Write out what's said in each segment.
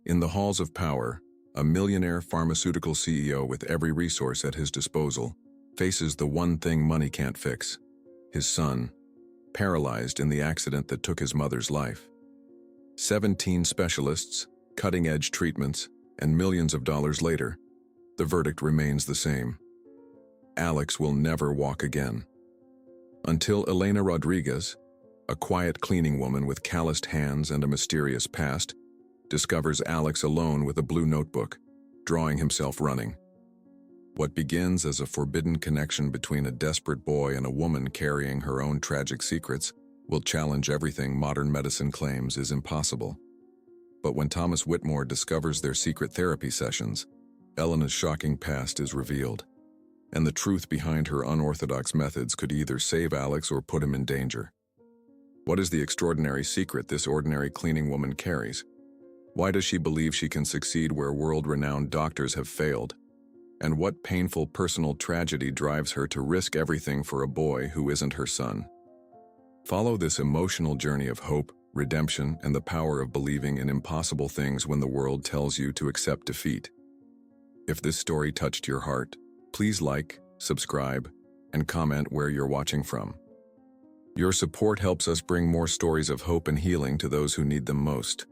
In the halls of power, a millionaire pharmaceutical CEO with every resource at his disposal faces the one thing money can't fix: his son, paralyzed in the accident that took his mother's life. 17 specialists, cutting-edge treatments, and millions of dollars later, the verdict remains the same. Alex will never walk again. Until Elena Rodriguez, a quiet cleaning woman with calloused hands and a mysterious past, discovers Alex alone with a blue notebook, drawing himself running. What begins as a forbidden connection between a desperate boy and a woman carrying her own tragic secrets will challenge everything modern medicine claims is impossible. But when Thomas Whitmore discovers their secret therapy sessions, Elena's shocking past is revealed, and the truth behind her unorthodox methods could either save Alex or put him in danger. What is the extraordinary secret this ordinary cleaning woman carries? Why does she believe she can succeed where world-renowned doctors have failed? And what painful personal tragedy drives her to risk everything for a boy who isn't her son? Follow this emotional journey of hope, redemption, and the power of believing in impossible things when the world tells you to accept defeat. If this story touched your heart, please like, subscribe, and comment where you're watching from. Your support helps us bring more stories of hope and healing to those who need them most.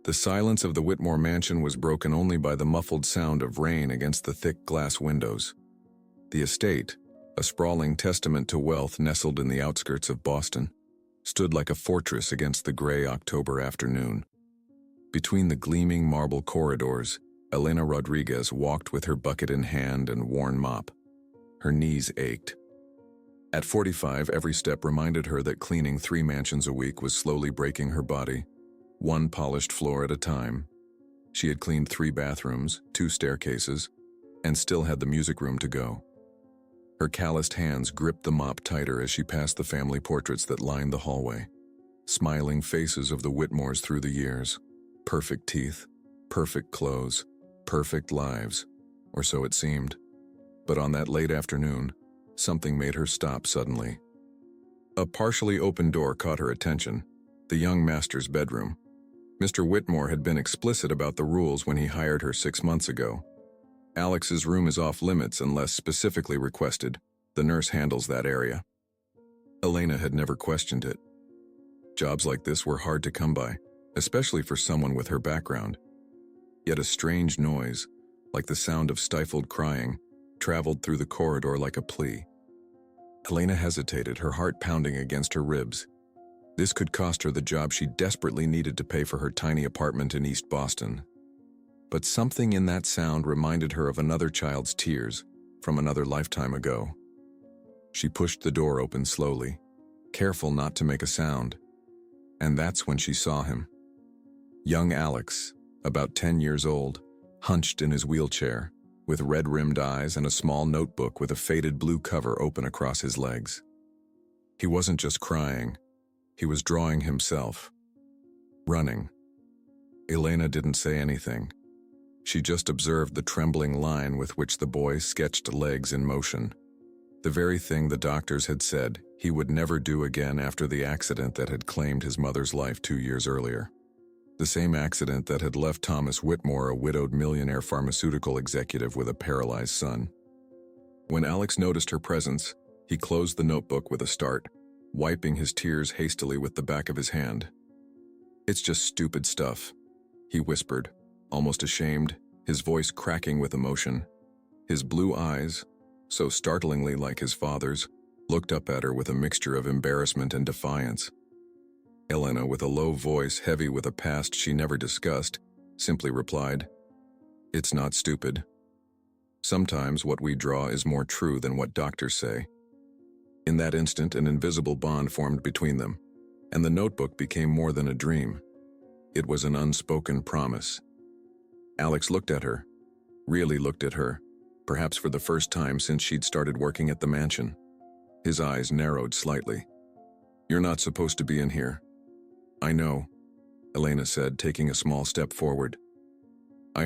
The silence of the Whitmore mansion was broken only by the muffled sound of rain against the thick glass windows. The estate, a sprawling testament to wealth nestled in the outskirts of Boston, stood like a fortress against the gray October afternoon. Between the gleaming marble corridors, Elena Rodriguez walked with her bucket in hand and worn mop. Her knees ached. At 45, every step reminded her that cleaning 3 mansions a week was slowly breaking her body, one polished floor at a time. She had cleaned 3 bathrooms, 2 staircases, and still had the music room to go. Her calloused hands gripped the mop tighter as she passed the family portraits that lined the hallway. Smiling faces of the Whitmores through the years. Perfect teeth, perfect clothes, perfect lives, or so it seemed. But on that late afternoon, something made her stop suddenly. A partially open door caught her attention, the young master's bedroom. Mr. Whitmore had been explicit about the rules when he hired her 6 months ago. Alex's room is off limits unless specifically requested. The nurse handles that area. Elena had never questioned it. Jobs like this were hard to come by, especially for someone with her background. Yet a strange noise, like the sound of stifled crying, traveled through the corridor like a plea. Elena hesitated, her heart pounding against her ribs. This could cost her the job she desperately needed to pay for her tiny apartment in East Boston. But something in that sound reminded her of another child's tears from another lifetime ago. She pushed the door open slowly, careful not to make a sound. And that's when she saw him. Young Alex, about 10 years old, hunched in his wheelchair, with red-rimmed eyes and a small notebook with a faded blue cover open across his legs. He wasn't just crying. He was drawing himself. Running. Elena didn't say anything. She just observed the trembling line with which the boy sketched legs in motion. The very thing the doctors had said he would never do again after the accident that had claimed his mother's life 2 years earlier. The same accident that had left Thomas Whitmore a widowed millionaire pharmaceutical executive with a paralyzed son. When Alex noticed her presence, he closed the notebook with a start, wiping his tears hastily with the back of his hand. "It's just stupid stuff," he whispered, almost ashamed, his voice cracking with emotion. His blue eyes, so startlingly like his father's, looked up at her with a mixture of embarrassment and defiance. Elena, with a low voice heavy with a past she never discussed, simply replied, "It's not stupid. Sometimes what we draw is more true than what doctors say." In that instant, an invisible bond formed between them, and the notebook became more than a dream. It was an unspoken promise. Alex looked at her, really looked at her, perhaps for the first time since she'd started working at the mansion. His eyes narrowed slightly. "You're not supposed to be in here." "I know," Elena said, taking a small step forward. I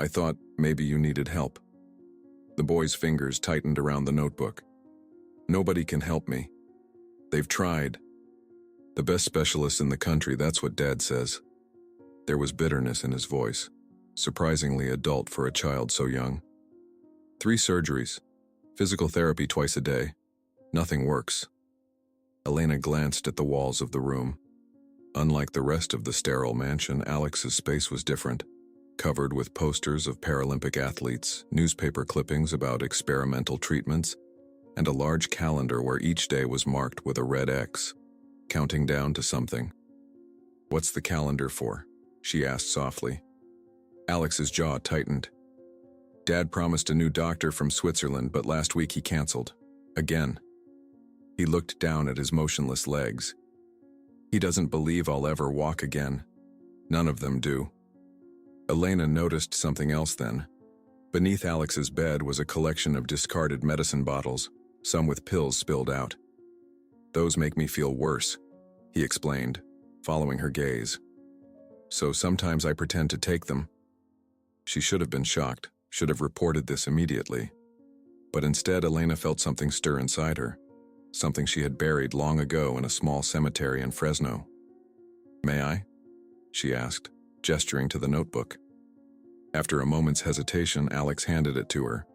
thought maybe you needed help." The boy's fingers tightened around the notebook. "Nobody can help me. They've tried. The best specialists in the country, that's what Dad says." There was bitterness in his voice, surprisingly adult for a child so young. 3 surgeries, physical therapy twice a day. Nothing works. Elena glanced at the walls of the room. Unlike the rest of the sterile mansion, Alex's space was different, covered with posters of Paralympic athletes, newspaper clippings about experimental treatments, and a large calendar where each day was marked with a red X, counting down to something. "What's the calendar for?" she asked softly. Alex's jaw tightened. Dad promised a new doctor from Switzerland, but last week he canceled. Again. He looked down at his motionless legs. He doesn't believe I'll ever walk again. None of them do. Elena noticed something else then. Beneath Alex's bed was a collection of discarded medicine bottles, some with pills spilled out. "Those make me feel worse," he explained, following her gaze. "So sometimes I pretend to take them." She should have been shocked, should have reported this immediately. But instead, Elena felt something stir inside her, something she had buried long ago in a small cemetery in Fresno. "May I?" she asked, gesturing to the notebook. After a moment's hesitation, Alex handed it to her.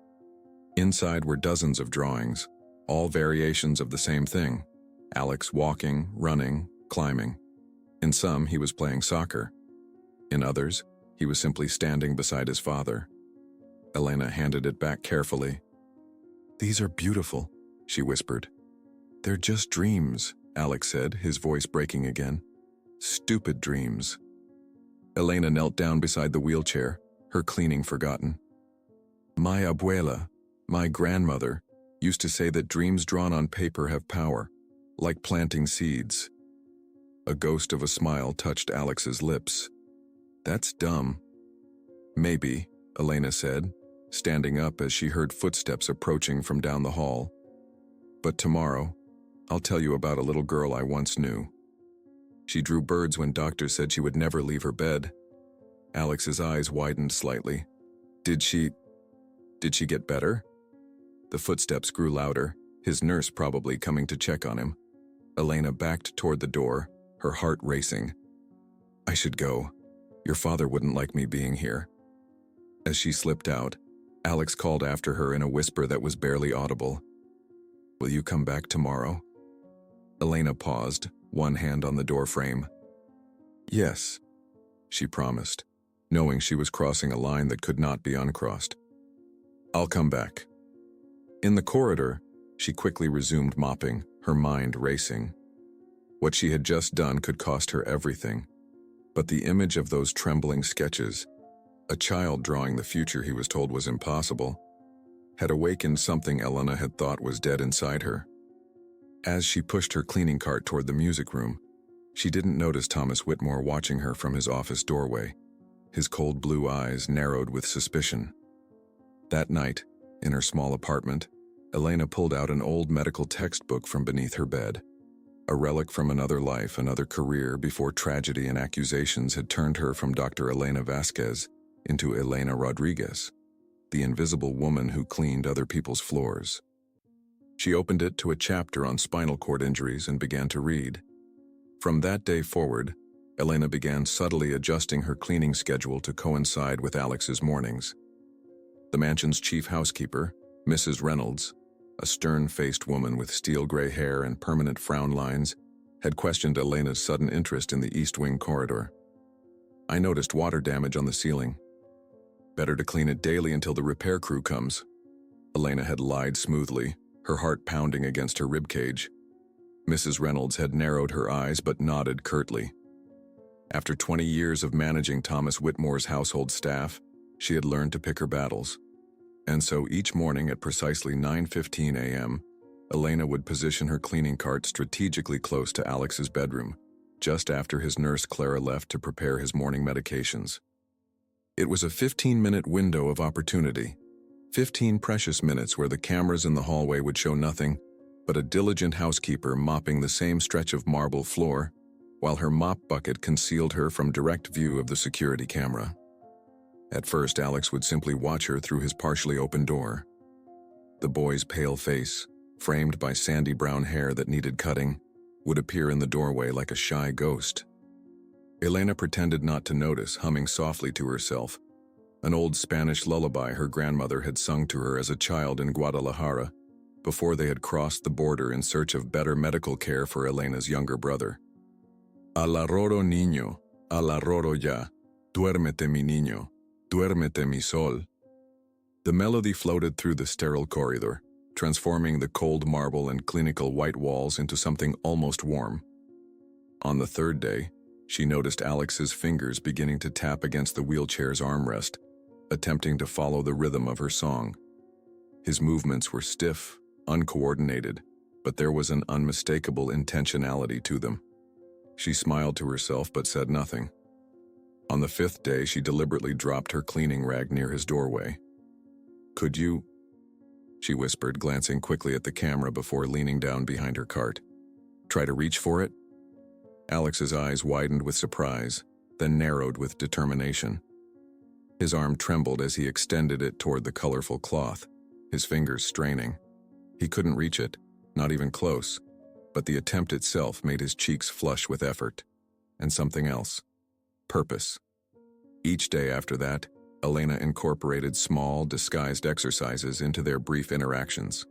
Inside were dozens of drawings, all variations of the same thing: Alex walking, running, climbing. In some, he was playing soccer. In others, he was simply standing beside his father. Elena handed it back carefully. "These are beautiful," she whispered. "They're just dreams," Alex said, his voice breaking again. "Stupid dreams." Elena knelt down beside the wheelchair, her cleaning forgotten. "My abuela, my grandmother, used to say that dreams drawn on paper have power, like planting seeds." A ghost of a smile touched Alex's lips. "That's dumb." "Maybe," Elena said, standing up as she heard footsteps approaching from down the hall. "But tomorrow, I'll tell you about a little girl I once knew. She drew birds when doctors said she would never leave her bed." Alex's eyes widened slightly. Did she get better?" The footsteps grew louder, his nurse probably coming to check on him. Elena backed toward the door, her heart racing. "I should go. Your father wouldn't like me being here." As she slipped out, Alex called after her in a whisper that was barely audible. "Will you come back tomorrow?" Elena paused, one hand on the doorframe. "Yes," she promised, knowing she was crossing a line that could not be uncrossed. "I'll come back." In the corridor, she quickly resumed mopping, her mind racing. What she had just done could cost her everything. But the image of those trembling sketches, a child drawing the future he was told was impossible, had awakened something Elena had thought was dead inside her. As she pushed her cleaning cart toward the music room, she didn't notice Thomas Whitmore watching her from his office doorway, his cold blue eyes narrowed with suspicion. That night, in her small apartment, Elena pulled out an old medical textbook from beneath her bed, a relic from another life, another career before tragedy and accusations had turned her from Dr. Elena Vasquez into Elena Rodriguez, the invisible woman who cleaned other people's floors. She opened it to a chapter on spinal cord injuries and began to read. From that day forward, Elena began subtly adjusting her cleaning schedule to coincide with Alex's mornings. The mansion's chief housekeeper, Mrs. Reynolds, a stern-faced woman with steel-gray hair and permanent frown lines, had questioned Elena's sudden interest in the East Wing corridor. "I noticed water damage on the ceiling. Better to clean it daily until the repair crew comes." Elena had lied smoothly, her heart pounding against her ribcage. Mrs. Reynolds had narrowed her eyes but nodded curtly. After 20 years of managing Thomas Whitmore's household staff, she had learned to pick her battles. And so each morning at precisely 9:15 a.m., Elena would position her cleaning cart strategically close to Alex's bedroom, just after his nurse Clara left to prepare his morning medications. It was a 15-minute window of opportunity, 15 precious minutes where the cameras in the hallway would show nothing but a diligent housekeeper mopping the same stretch of marble floor, while her mop bucket concealed her from direct view of the security camera. At first, Alex would simply watch her through his partially open door. The boy's pale face, framed by sandy brown hair that needed cutting, would appear in the doorway like a shy ghost. Elena pretended not to notice, humming softly to herself, an old Spanish lullaby her grandmother had sung to her as a child in Guadalajara, before they had crossed the border in search of better medical care for Elena's younger brother. Al arroro niño, al arroro ya, duérmete mi niño, duérmete mi sol. The melody floated through the sterile corridor, transforming the cold marble and clinical white walls into something almost warm. On the third day, she noticed Alex's fingers beginning to tap against the wheelchair's armrest, attempting to follow the rhythm of her song. His movements were stiff, uncoordinated, but there was an unmistakable intentionality to them. She smiled to herself but said nothing. On the fifth day, she deliberately dropped her cleaning rag near his doorway. "Could you?" she whispered, glancing quickly at the camera before leaning down behind her cart. "Try to reach for it?" Alex's eyes widened with surprise, then narrowed with determination. His arm trembled as he extended it toward the colorful cloth, his fingers straining. He couldn't reach it, not even close, but the attempt itself made his cheeks flush with effort. And something else. Purpose. Each day after that, Elena incorporated small, disguised exercises into their brief interactions.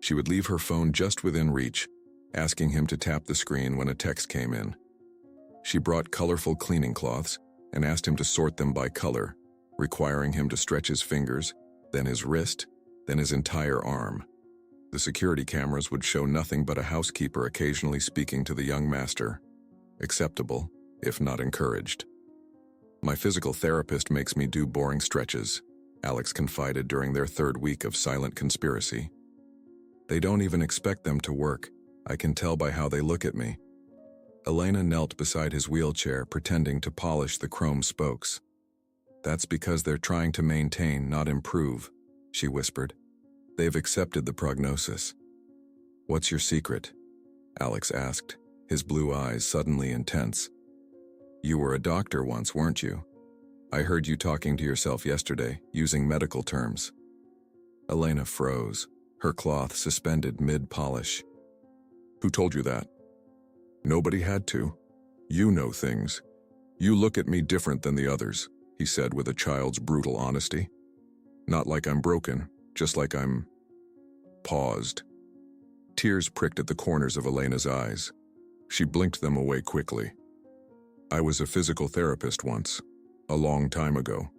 She would leave her phone just within reach, asking him to tap the screen when a text came in. She brought colorful cleaning cloths and asked him to sort them by color, requiring him to stretch his fingers, then his wrist, then his entire arm. The security cameras would show nothing but a housekeeper occasionally speaking to the young master. Acceptable, if not encouraged. "My physical therapist makes me do boring stretches," Alex confided during their third week of silent conspiracy. "They don't even expect them to work. I can tell by how they look at me." Elena knelt beside his wheelchair, pretending to polish the chrome spokes. "That's because they're trying to maintain, not improve," she whispered. "They've accepted the prognosis." "What's your secret?" Alex asked, his blue eyes suddenly intense. "You were a doctor once, weren't you? I heard you talking to yourself yesterday, using medical terms." Elena froze, her cloth suspended mid-polish. "Who told you that?" "Nobody had to. You know things. You look at me different than the others," he said with a child's brutal honesty. "Not like I'm broken, just like I'm..." Paused. Tears pricked at the corners of Elena's eyes. She blinked them away quickly. "I was a physical therapist once, a long time ago."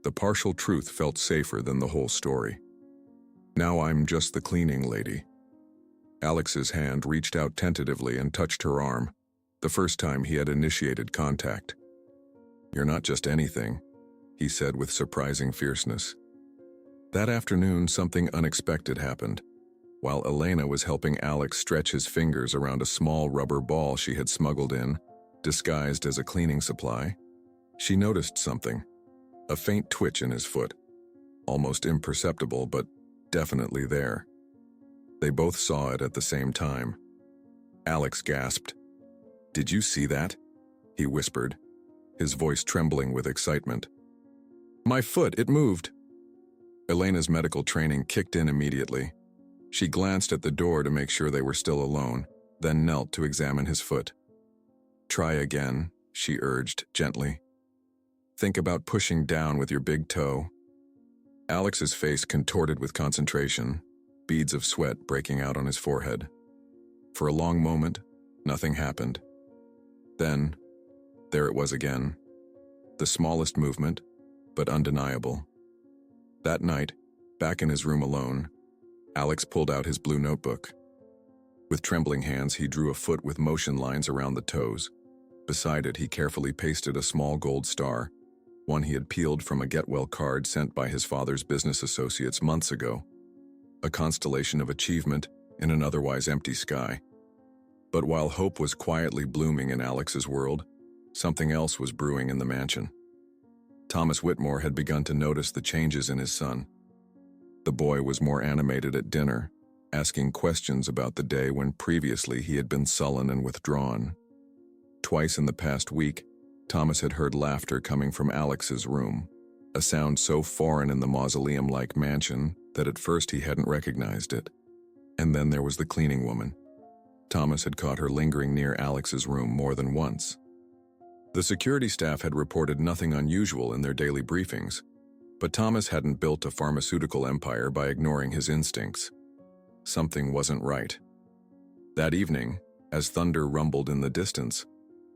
The partial truth felt safer than the whole story. "Now I'm just the cleaning lady." Alex's hand reached out tentatively and touched her arm, the first time he had initiated contact. "You're not just anything," he said with surprising fierceness. That afternoon, something unexpected happened. While Elena was helping Alex stretch his fingers around a small rubber ball she had smuggled in, disguised as a cleaning supply, she noticed something. A faint twitch in his foot. Almost imperceptible, but definitely there. They both saw it at the same time. Alex gasped. "Did you see that?" he whispered, his voice trembling with excitement. "My foot, it moved." Elena's medical training kicked in immediately. She glanced at the door to make sure they were still alone, then knelt to examine his foot. "Try again," she urged gently. "Think about pushing down with your big toe." Alex's face contorted with concentration, beads of sweat breaking out on his forehead. For a long moment, nothing happened. Then, there it was again. The smallest movement, but undeniable. That night, back in his room alone, Alex pulled out his blue notebook. With trembling hands, he drew a foot with motion lines around the toes. Beside it, he carefully pasted a small gold star, one he had peeled from a get-well card sent by his father's business associates months ago. A constellation of achievement in an otherwise empty sky. But while hope was quietly blooming in Alex's world, something else was brewing in the mansion. Thomas Whitmore had begun to notice the changes in his son. The boy was more animated at dinner, asking questions about the day when previously he had been sullen and withdrawn. Twice in the past week, Thomas had heard laughter coming from Alex's room, a sound so foreign in the mausoleum-like mansion that at first he hadn't recognized it. And then there was the cleaning woman. Thomas had caught her lingering near Alex's room more than once. The security staff had reported nothing unusual in their daily briefings, but Thomas hadn't built a pharmaceutical empire by ignoring his instincts. Something wasn't right. That evening, as thunder rumbled in the distance,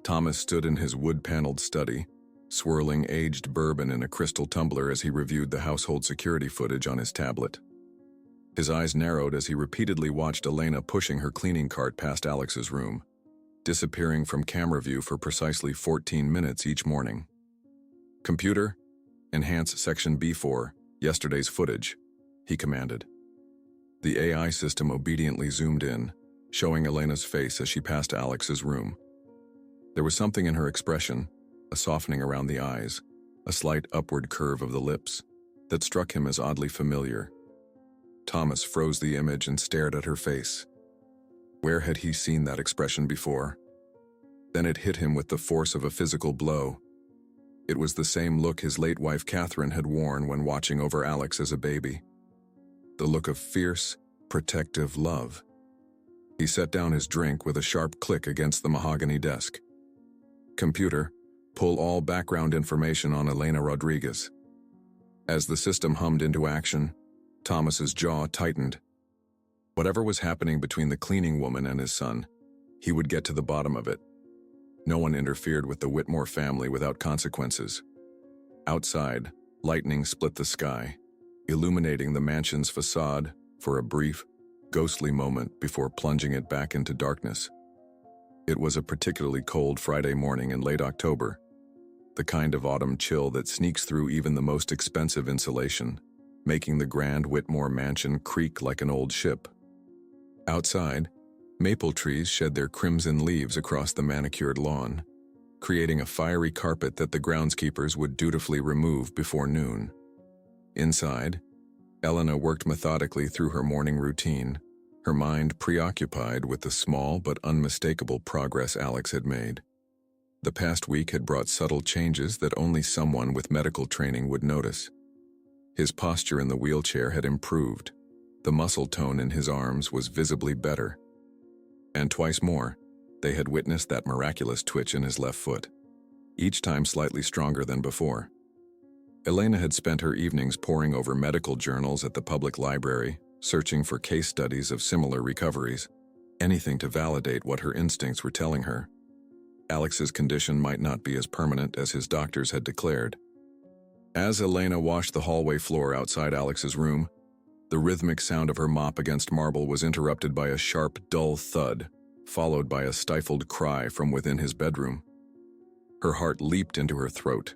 Thomas stood in his wood-paneled study, swirling aged bourbon in a crystal tumbler as he reviewed the household security footage on his tablet. His eyes narrowed as he repeatedly watched Elena pushing her cleaning cart past Alex's room, disappearing from camera view for precisely 14 minutes each morning. "Computer, enhance section B4, yesterday's footage," he commanded. The AI system obediently zoomed in, showing Elena's face as she passed Alex's room. There was something in her expression, a softening around the eyes, a slight upward curve of the lips, that struck him as oddly familiar. Thomas froze the image and stared at her face. Where had he seen that expression before? Then it hit him with the force of a physical blow. It was the same look his late wife Catherine had worn when watching over Alex as a baby. The look of fierce, protective love. He set down his drink with a sharp click against the mahogany desk. "Computer, pull all background information on Elena Rodriguez." As the system hummed into action, Thomas's jaw tightened. Whatever was happening between the cleaning woman and his son, he would get to the bottom of it. No one interfered with the Whitmore family without consequences. Outside, lightning split the sky, illuminating the mansion's facade for a brief, ghostly moment before plunging it back into darkness. It was a particularly cold Friday morning in late October, the kind of autumn chill that sneaks through even the most expensive insulation, making the grand Whitmore mansion creak like an old ship. Outside, maple trees shed their crimson leaves across the manicured lawn, creating a fiery carpet that the groundskeepers would dutifully remove before noon. Inside, Elena worked methodically through her morning routine, her mind preoccupied with the small but unmistakable progress Alex had made. The past week had brought subtle changes that only someone with medical training would notice. His posture in the wheelchair had improved. The muscle tone in his arms was visibly better. And twice more, they had witnessed that miraculous twitch in his left foot, each time slightly stronger than before. Elena had spent her evenings poring over medical journals at the public library, searching for case studies of similar recoveries, anything to validate what her instincts were telling her. Alex's condition might not be as permanent as his doctors had declared. As Elena washed the hallway floor outside Alex's room, the rhythmic sound of her mop against marble was interrupted by a sharp, dull thud, followed by a stifled cry from within his bedroom. Her heart leaped into her throat.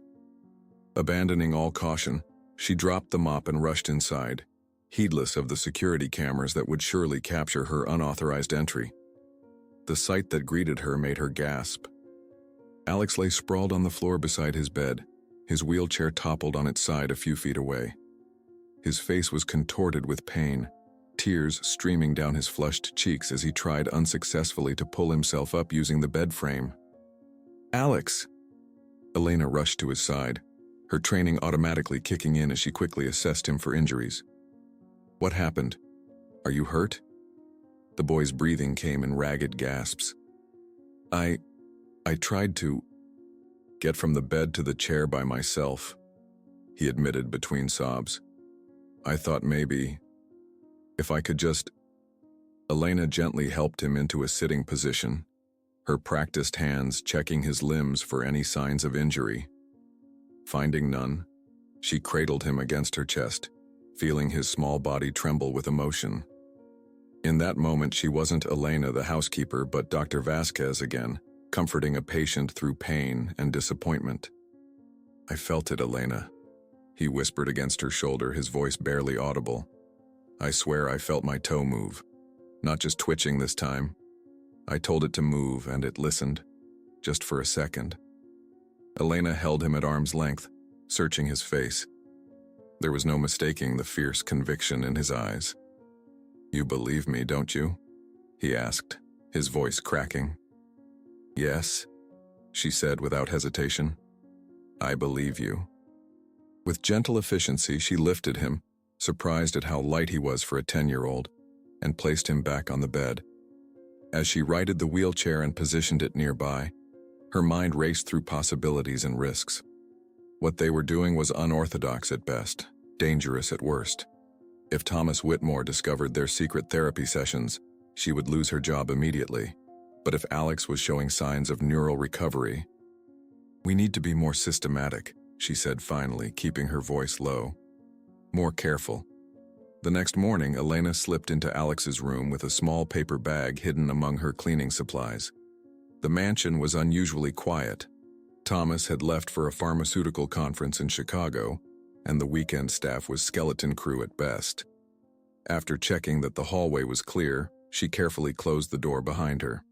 Abandoning all caution, she dropped the mop and rushed inside, heedless of the security cameras that would surely capture her unauthorized entry. The sight that greeted her made her gasp. Alex lay sprawled on the floor beside his bed, his wheelchair toppled on its side a few feet away. His face was contorted with pain, tears streaming down his flushed cheeks as he tried unsuccessfully to pull himself up using the bed frame. "Alex!" Elena rushed to his side, her training automatically kicking in as she quickly assessed him for injuries. "What happened? Are you hurt?" The boy's breathing came in ragged gasps. I tried to get from the bed to the chair by myself," he admitted between sobs. "I thought maybe, if I could just..." Elena gently helped him into a sitting position, her practiced hands checking his limbs for any signs of injury. Finding none, she cradled him against her chest, feeling his small body tremble with emotion. In that moment, she wasn't Elena the housekeeper, but Dr. Vasquez again, comforting a patient through pain and disappointment. "I felt it, Elena," he whispered against her shoulder, his voice barely audible. "I swear I felt my toe move, not just twitching this time. I told it to move and it listened, just for a second." Elena held him at arm's length, searching his face. There was no mistaking the fierce conviction in his eyes. "You believe me, don't you?" he asked, his voice cracking. "Yes," she said without hesitation. "I believe you." With gentle efficiency, she lifted him, surprised at how light he was for a 10-year-old, and placed him back on the bed. As she righted the wheelchair and positioned it nearby, Her mind raced through possibilities and risks. What they were doing was unorthodox at best, dangerous at worst. If Thomas Whitmore discovered their secret therapy sessions, she would lose her job immediately. But if Alex was showing signs of neural recovery, "We need to be more systematic," she said finally, keeping her voice low. "More careful." The next morning, Elena slipped into Alex's room with a small paper bag hidden among her cleaning supplies. The mansion was unusually quiet. Thomas had left for a pharmaceutical conference in Chicago, and the weekend staff was skeleton crew at best. After checking that the hallway was clear, she carefully closed the door behind her.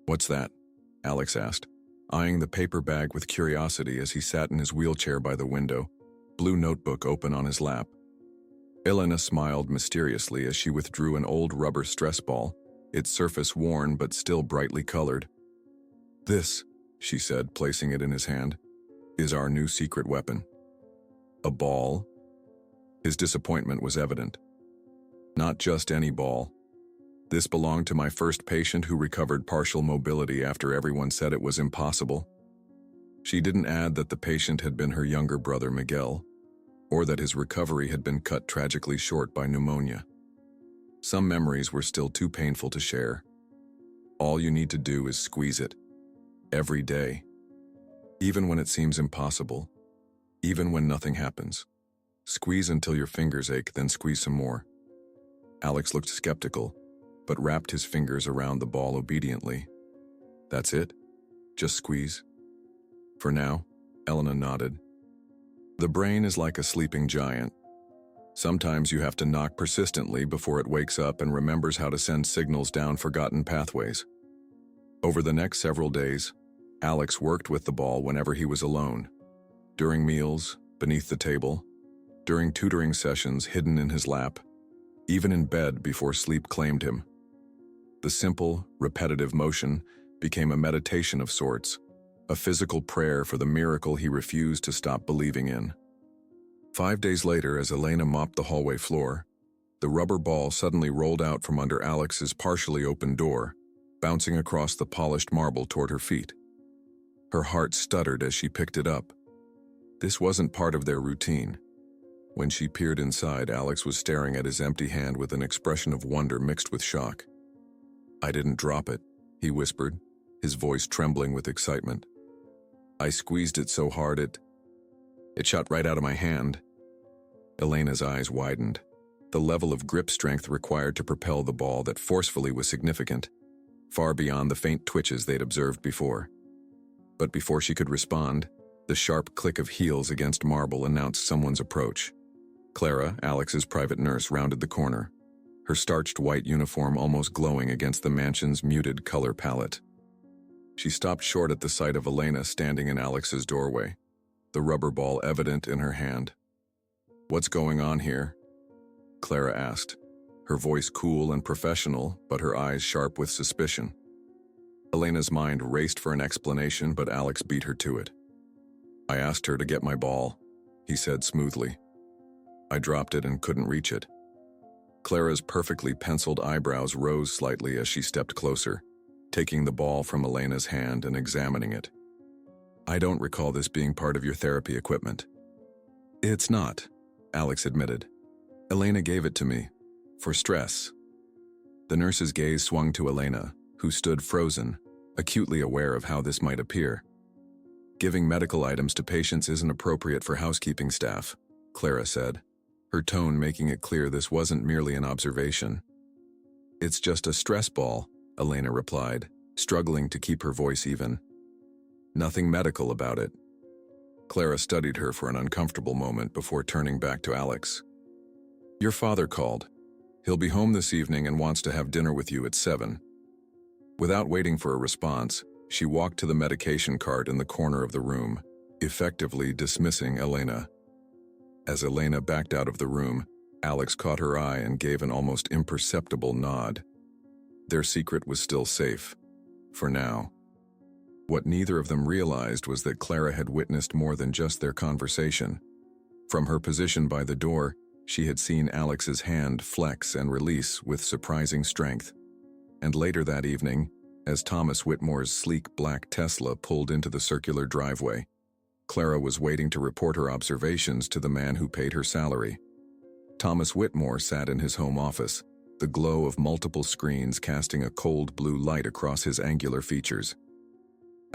"What's that?" Alex asked, eyeing the paper bag with curiosity as he sat in his wheelchair by the window, blue notebook open on his lap. Elena smiled mysteriously as she withdrew an old rubber stress ball, its surface worn but still brightly colored. "This," she said, placing it in his hand, "is our new secret weapon." "A ball?" His disappointment was evident. "Not just any ball. This belonged to my first patient who recovered partial mobility after everyone said it was impossible." She didn't add that the patient had been her younger brother Miguel, or that his recovery had been cut tragically short by pneumonia. Some memories were still too painful to share. All you need to do is squeeze it. Every day. Even when it seems impossible. Even when nothing happens. Squeeze until your fingers ache, then squeeze some more. Alex looked skeptical, but wrapped his fingers around the ball obediently. "That's it? Just squeeze?" "For now," Elena nodded. "The brain is like a sleeping giant. Sometimes you have to knock persistently before it wakes up and remembers how to send signals down forgotten pathways." Over the next several days, Alex worked with the ball whenever he was alone. During meals, beneath the table, during tutoring sessions hidden in his lap, even in bed before sleep claimed him. The simple, repetitive motion became a meditation of sorts, a physical prayer for the miracle he refused to stop believing in. 5 days later, as Elena mopped the hallway floor, the rubber ball suddenly rolled out from under Alex's partially open door, bouncing across the polished marble toward her feet. Her heart stuttered as she picked it up. This wasn't part of their routine. When she peered inside, Alex was staring at his empty hand with an expression of wonder mixed with shock. "I didn't drop it," he whispered, his voice trembling with excitement. "I squeezed it so hard it shot right out of my hand." Elena's eyes widened. The level of grip strength required to propel the ball that forcefully was significant, far beyond the faint twitches they'd observed before. But before she could respond, the sharp click of heels against marble announced someone's approach. Clara, Alex's private nurse, rounded the corner, her starched white uniform almost glowing against the mansion's muted color palette. She stopped short at the sight of Elena standing in Alex's doorway, the rubber ball evident in her hand. "What's going on here?" Clara asked, her voice cool and professional, but her eyes sharp with suspicion. Elena's mind raced for an explanation, but Alex beat her to it. "I asked her to get my ball," he said smoothly. "I dropped it and couldn't reach it." Clara's perfectly penciled eyebrows rose slightly as she stepped closer, taking the ball from Elena's hand and examining it. "I don't recall this being part of your therapy equipment." "It's not," Alex admitted. "Elena gave it to me. For stress." The nurse's gaze swung to Elena, who stood frozen, acutely aware of how this might appear. "Giving medical items to patients isn't appropriate for housekeeping staff," Clara said, her tone making it clear this wasn't merely an observation. "It's just a stress ball," Elena replied, struggling to keep her voice even. "Nothing medical about it." Clara studied her for an uncomfortable moment before turning back to Alex. "Your father called. He'll be home this evening and wants to have dinner with you at 7. Without waiting for a response, she walked to the medication cart in the corner of the room, effectively dismissing Elena. As Elena backed out of the room, Alex caught her eye and gave an almost imperceptible nod. Their secret was still safe. For now. What neither of them realized was that Clara had witnessed more than just their conversation. From her position by the door, she had seen Alex's hand flex and release with surprising strength. And later that evening, As Thomas Whitmore's sleek black Tesla pulled into the circular driveway, Clara was waiting to report her observations to the man who paid her salary. Thomas Whitmore sat in his home office, the glow of multiple screens casting a cold blue light across his angular features.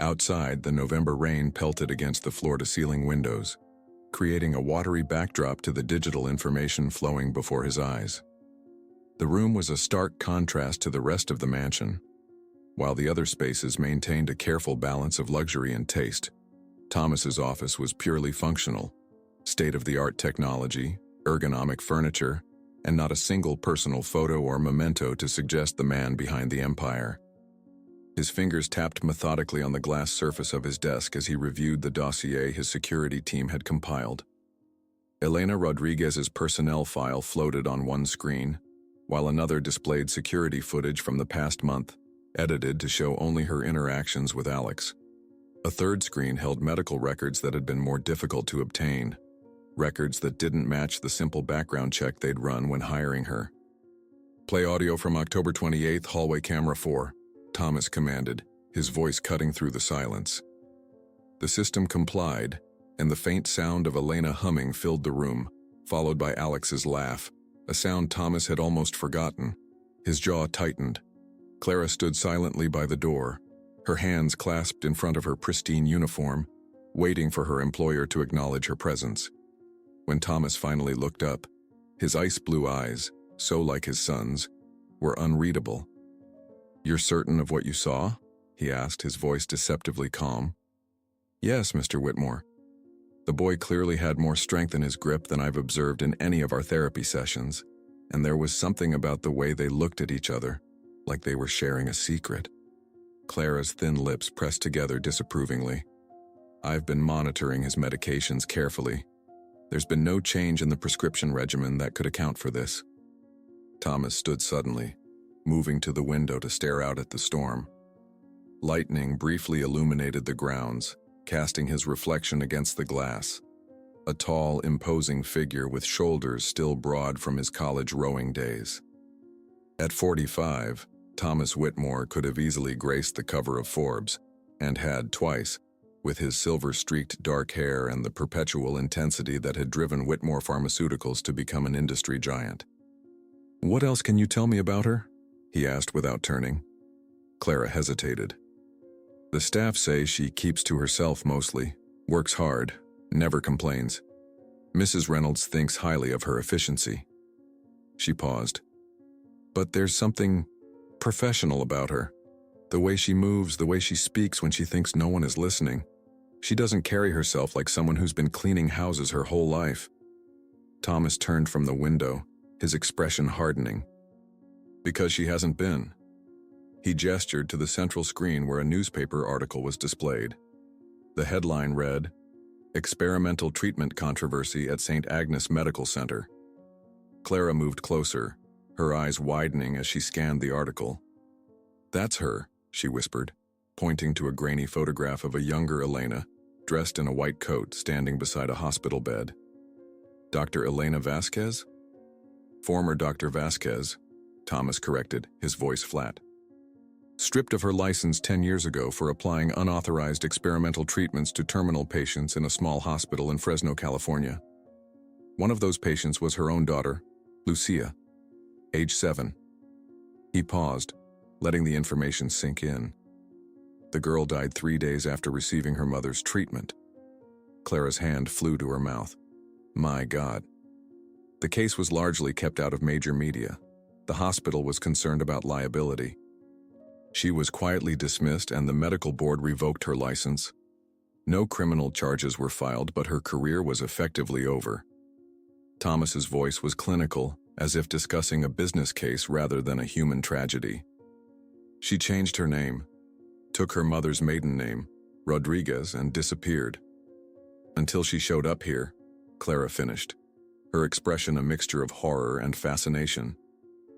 Outside, the November rain pelted against the floor-to-ceiling windows, creating a watery backdrop to the digital information flowing before his eyes. The room was a stark contrast to the rest of the mansion. While the other spaces maintained a careful balance of luxury and taste, Thomas's office was purely functional, state-of-the-art technology, ergonomic furniture, and not a single personal photo or memento to suggest the man behind the empire. His fingers tapped methodically on the glass surface of his desk as he reviewed the dossier his security team had compiled. Elena Rodriguez's personnel file floated on one screen, while another displayed security footage from the past month, edited to show only her interactions with Alex. A third screen held medical records that had been more difficult to obtain, records that didn't match the simple background check they'd run when hiring her. "Play audio from October 28th, hallway camera 4, Thomas commanded, his voice cutting through the silence. The system complied, and the faint sound of Elena humming filled the room, followed by Alex's laugh, a sound Thomas had almost forgotten. His jaw tightened. Clara stood silently by the door, her hands clasped in front of her pristine uniform, waiting for her employer to acknowledge her presence. When Thomas finally looked up, his ice-blue eyes, so like his son's, were unreadable. "You're certain of what you saw?" he asked, his voice deceptively calm. "Yes, Mr. Whitmore." The boy clearly had more strength in his grip than I've observed in any of our therapy sessions, and there was something about the way they looked at each other, like they were sharing a secret. Clara's thin lips pressed together disapprovingly. "I've been monitoring his medications carefully. There's been no change in the prescription regimen that could account for this." Thomas stood suddenly, moving to the window to stare out at the storm. Lightning briefly illuminated the grounds, casting his reflection against the glass. A tall, imposing figure with shoulders still broad from his college rowing days. At 45, Thomas Whitmore could have easily graced the cover of Forbes, and had twice, with his silver-streaked dark hair and the perpetual intensity that had driven Whitmore Pharmaceuticals to become an industry giant. "What else can you tell me about her?" he asked without turning. Clara hesitated. "The staff say she keeps to herself mostly, works hard, never complains. Mrs. Reynolds thinks highly of her efficiency." She paused. "But there's something professional about her. The way she moves, the way she speaks when she thinks no one is listening. She doesn't carry herself like someone who's been cleaning houses her whole life." Thomas turned from the window, his expression hardening. "Because she hasn't been." He gestured to the central screen where a newspaper article was displayed. The headline read, "Experimental Treatment Controversy at St. Agnes Medical Center." Clara moved closer, her eyes widening as she scanned the article. "That's her," she whispered, pointing to a grainy photograph of a younger Elena, dressed in a white coat, standing beside a hospital bed. "Dr. Elena Vasquez?" "Former Dr. Vasquez," Thomas corrected, his voice flat. "Stripped of her license 10 years ago for applying unauthorized experimental treatments to terminal patients in a small hospital in Fresno, California. One of those patients was her own daughter, Lucia, age 7. He paused, letting the information sink in. The girl died 3 days after receiving her mother's treatment. Clara's hand flew to her mouth. My God. The case was largely kept out of major media. The hospital was concerned about liability. She was quietly dismissed and the medical board revoked her license. No criminal charges were filed, but her career was effectively over. Thomas's voice was clinical, as if discussing a business case rather than a human tragedy. She changed her name, took her mother's maiden name, Rodriguez, and disappeared. Until she showed up here, Clara finished, her expression a mixture of horror and fascination.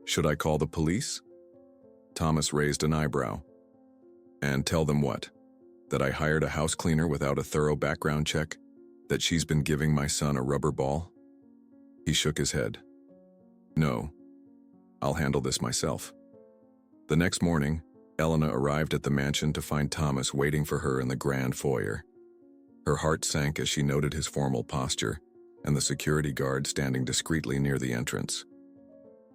Should I call the police? Thomas raised an eyebrow. And tell them what? That I hired a house cleaner without a thorough background check? That she's been giving my son a rubber ball? He shook his head. No, I'll handle this myself. The next morning, Elena arrived at the mansion to find Thomas waiting for her in the grand foyer. Her heart sank as she noted his formal posture and the security guard standing discreetly near the entrance.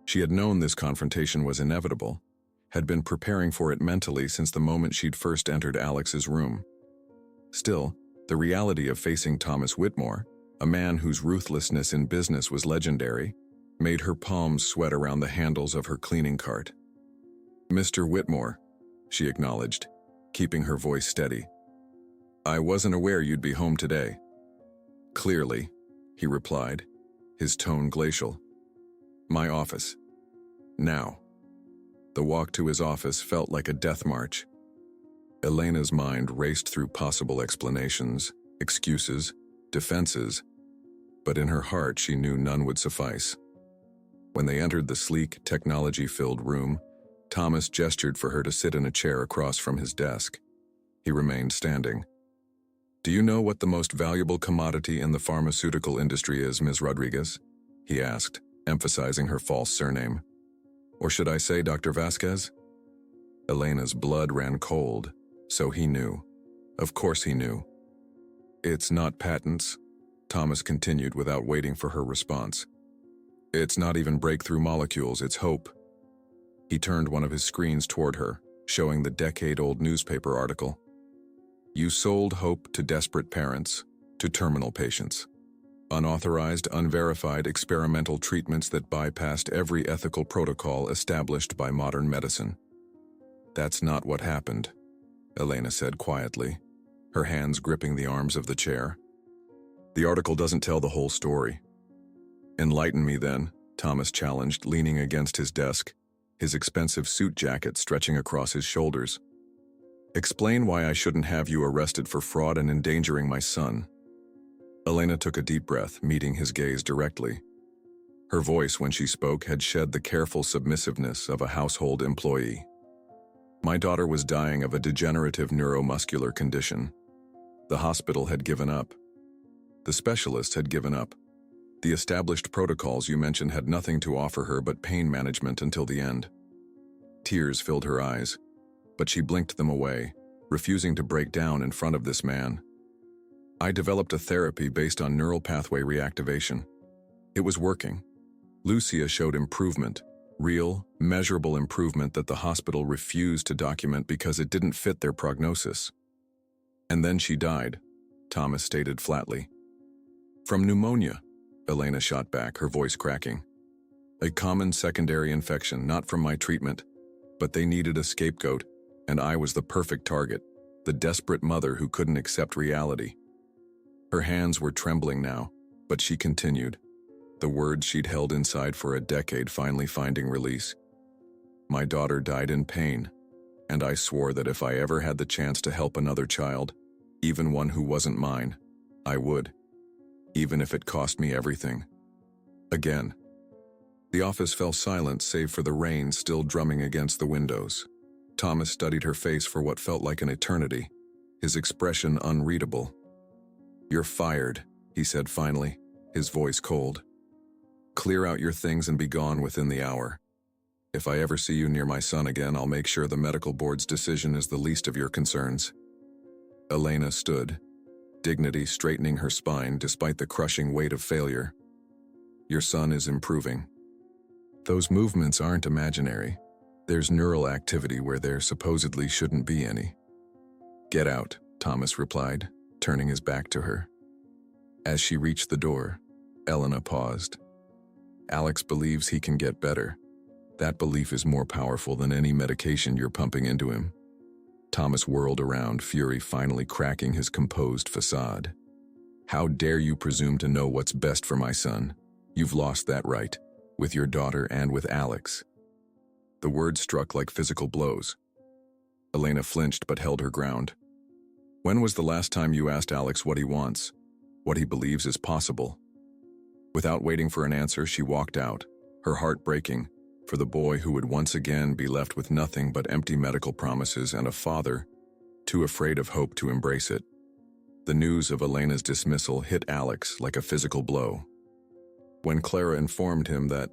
She had known this confrontation was inevitable, had been preparing for it mentally since the moment she'd first entered Alex's room. Still, the reality of facing Thomas Whitmore, a man whose ruthlessness in business was legendary, made her palms sweat around the handles of her cleaning cart. "Mr. Whitmore," she acknowledged, keeping her voice steady. "I wasn't aware you'd be home today." "Clearly," he replied, his tone glacial. "My office. Now." The walk to his office felt like a death march. Elena's mind raced through possible explanations, excuses, defenses, but in her heart she knew none would suffice. When they entered the sleek, technology-filled room, Thomas gestured for her to sit in a chair across from his desk. He remained standing. "Do you know what the most valuable commodity in the pharmaceutical industry is, Ms. Rodriguez?" he asked, emphasizing her false surname. "Or should I say Dr. Vasquez?" Elena's blood ran cold, so he knew. Of course he knew. "It's not patents," Thomas continued without waiting for her response. "It's not even breakthrough molecules, it's hope." He turned one of his screens toward her, showing the decade-old newspaper article. "You sold hope to desperate parents, to terminal patients. Unauthorized, unverified experimental treatments that bypassed every ethical protocol established by modern medicine." "That's not what happened," Elena said quietly, her hands gripping the arms of the chair. "The article doesn't tell the whole story." "Enlighten me then," Thomas challenged, leaning against his desk, his expensive suit jacket stretching across his shoulders. "Explain why I shouldn't have you arrested for fraud and endangering my son." Elena took a deep breath, meeting his gaze directly. Her voice, when she spoke, had shed the careful submissiveness of a household employee. "My daughter was dying of a degenerative neuromuscular condition. The hospital had given up. The specialists had given up. The established protocols you mentioned had nothing to offer her but pain management until the end." Tears filled her eyes, but she blinked them away, refusing to break down in front of this man. "I developed a therapy based on neural pathway reactivation. It was working. Lucia showed improvement, real, measurable improvement that the hospital refused to document because it didn't fit their prognosis. And then she died," Thomas stated flatly. "From pneumonia," Elena shot back, her voice cracking. "A common secondary infection, not from my treatment, but they needed a scapegoat, and I was the perfect target, the desperate mother who couldn't accept reality." Her hands were trembling now, but she continued, the words she'd held inside for a decade finally finding release. "My daughter died in pain, and I swore that if I ever had the chance to help another child, even one who wasn't mine, I would, even if it cost me everything." Again. The office fell silent save for the rain still drumming against the windows. Thomas studied her face for what felt like an eternity, his expression unreadable. "You're fired," he said finally, his voice cold. "Clear out your things and be gone within the hour. If I ever see you near my son again, I'll make sure the medical board's decision is the least of your concerns." Elena stood, dignity straightening her spine despite the crushing weight of failure. "Your son is improving. Those movements aren't imaginary. There's neural activity where there supposedly shouldn't be any." "Get out," Thomas replied, turning his back to her. As she reached the door, Elena paused. "Alex believes he can get better. That belief is more powerful than any medication you're pumping into him." Thomas whirled around, fury finally cracking his composed facade. "How dare you presume to know what's best for my son? You've lost that right, with your daughter and with Alex." The words struck like physical blows. Elena flinched but held her ground. "When was the last time you asked Alex what he wants, what he believes is possible?" Without waiting for an answer, she walked out, her heart breaking, for the boy who would once again be left with nothing but empty medical promises and a father too afraid of hope to embrace it. The news of Elena's dismissal hit Alex like a physical blow. When Clara informed him that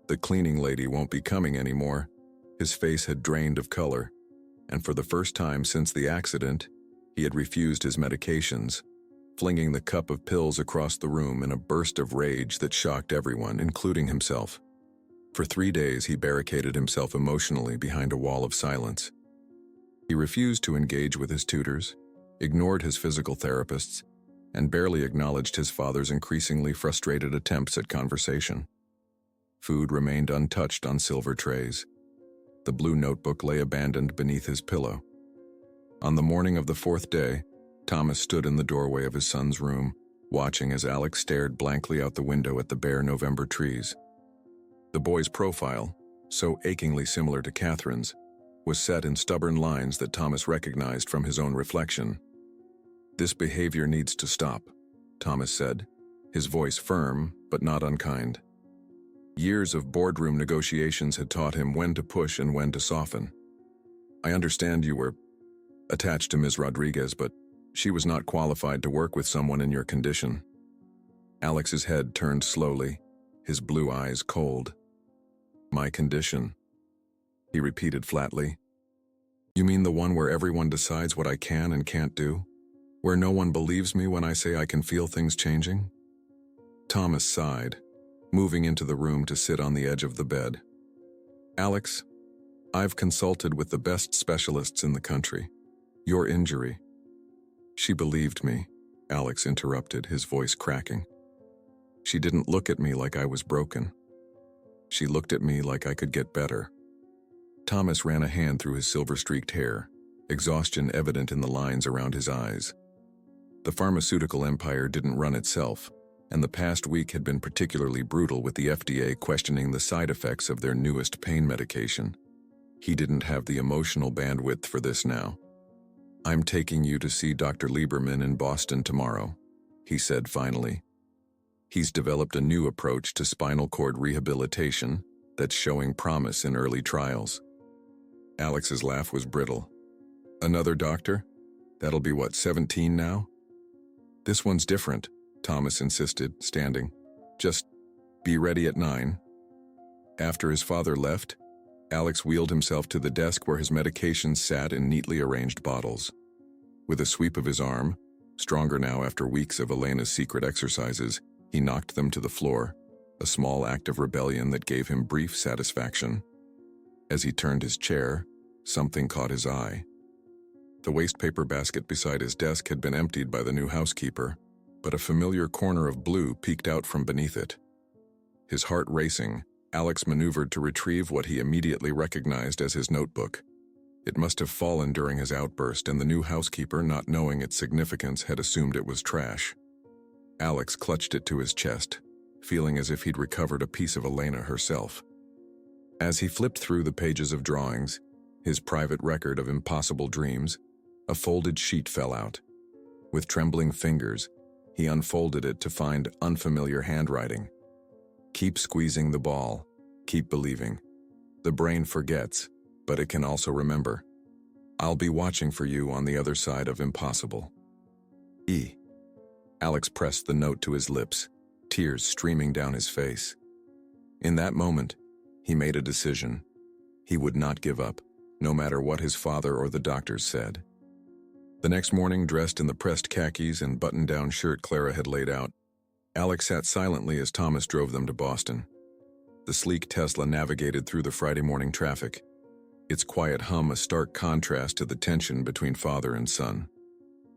the cleaning lady won't be coming anymore, his face had drained of color, and for the first time since the accident, he had refused his medications, flinging the cup of pills across the room in a burst of rage that shocked everyone, including himself. For 3 days, he barricaded himself emotionally behind a wall of silence. He refused to engage with his tutors, ignored his physical therapists, and barely acknowledged his father's increasingly frustrated attempts at conversation. Food remained untouched on silver trays. The blue notebook lay abandoned beneath his pillow. On the morning of the 4th day, Thomas stood in the doorway of his son's room, watching as Alex stared blankly out the window at the bare November trees. The boy's profile, so achingly similar to Catherine's, was set in stubborn lines that Thomas recognized from his own reflection. "This behavior needs to stop," Thomas said, his voice firm but not unkind. Years of boardroom negotiations had taught him when to push and when to soften. "I understand you were attached to Ms. Rodriguez, but she was not qualified to work with someone in your condition." Alex's head turned slowly, his blue eyes cold. "My condition," he repeated flatly. "You mean the one where everyone decides what I can and can't do? Where no one believes me when I say I can feel things changing?" Thomas sighed, moving into the room to sit on the edge of the bed. "Alex, I've consulted with the best specialists in the country. Your injury—" "She believed me," Alex interrupted, his voice cracking. "She didn't look at me like I was broken. She looked at me like I could get better." Thomas ran a hand through his silver-streaked hair, exhaustion evident in the lines around his eyes. The pharmaceutical empire didn't run itself, and the past week had been particularly brutal with the FDA questioning the side effects of their newest pain medication. He didn't have the emotional bandwidth for this now. "I'm taking you to see Dr. Lieberman in Boston tomorrow," he said finally. "He's developed a new approach to spinal cord rehabilitation that's showing promise in early trials." Alex's laugh was brittle. "Another doctor? That'll be what, 17 now?" "This one's different," Thomas insisted, standing. "Just be ready at 9. After his father left, Alex wheeled himself to the desk where his medications sat in neatly arranged bottles. With a sweep of his arm, stronger now after weeks of Elena's secret exercises, he knocked them to the floor, a small act of rebellion that gave him brief satisfaction. As he turned his chair, something caught his eye. The wastepaper basket beside his desk had been emptied by the new housekeeper, but a familiar corner of blue peeked out from beneath it. His heart racing, Alex maneuvered to retrieve what he immediately recognized as his notebook. It must have fallen during his outburst, and the new housekeeper, not knowing its significance, had assumed it was trash. Alex clutched it to his chest, feeling as if he'd recovered a piece of Elena herself. As he flipped through the pages of drawings, his private record of impossible dreams, a folded sheet fell out. With trembling fingers, he unfolded it to find unfamiliar handwriting. "Keep squeezing the ball. Keep believing. The brain forgets, but it can also remember. I'll be watching for you on the other side of impossible. E." Alex pressed the note to his lips, tears streaming down his face. In that moment, he made a decision. He would not give up, no matter what his father or the doctors said. The next morning, dressed in the pressed khakis and button-down shirt Clara had laid out, Alex sat silently as Thomas drove them to Boston. The sleek Tesla navigated through the Friday morning traffic, its quiet hum a stark contrast to the tension between father and son.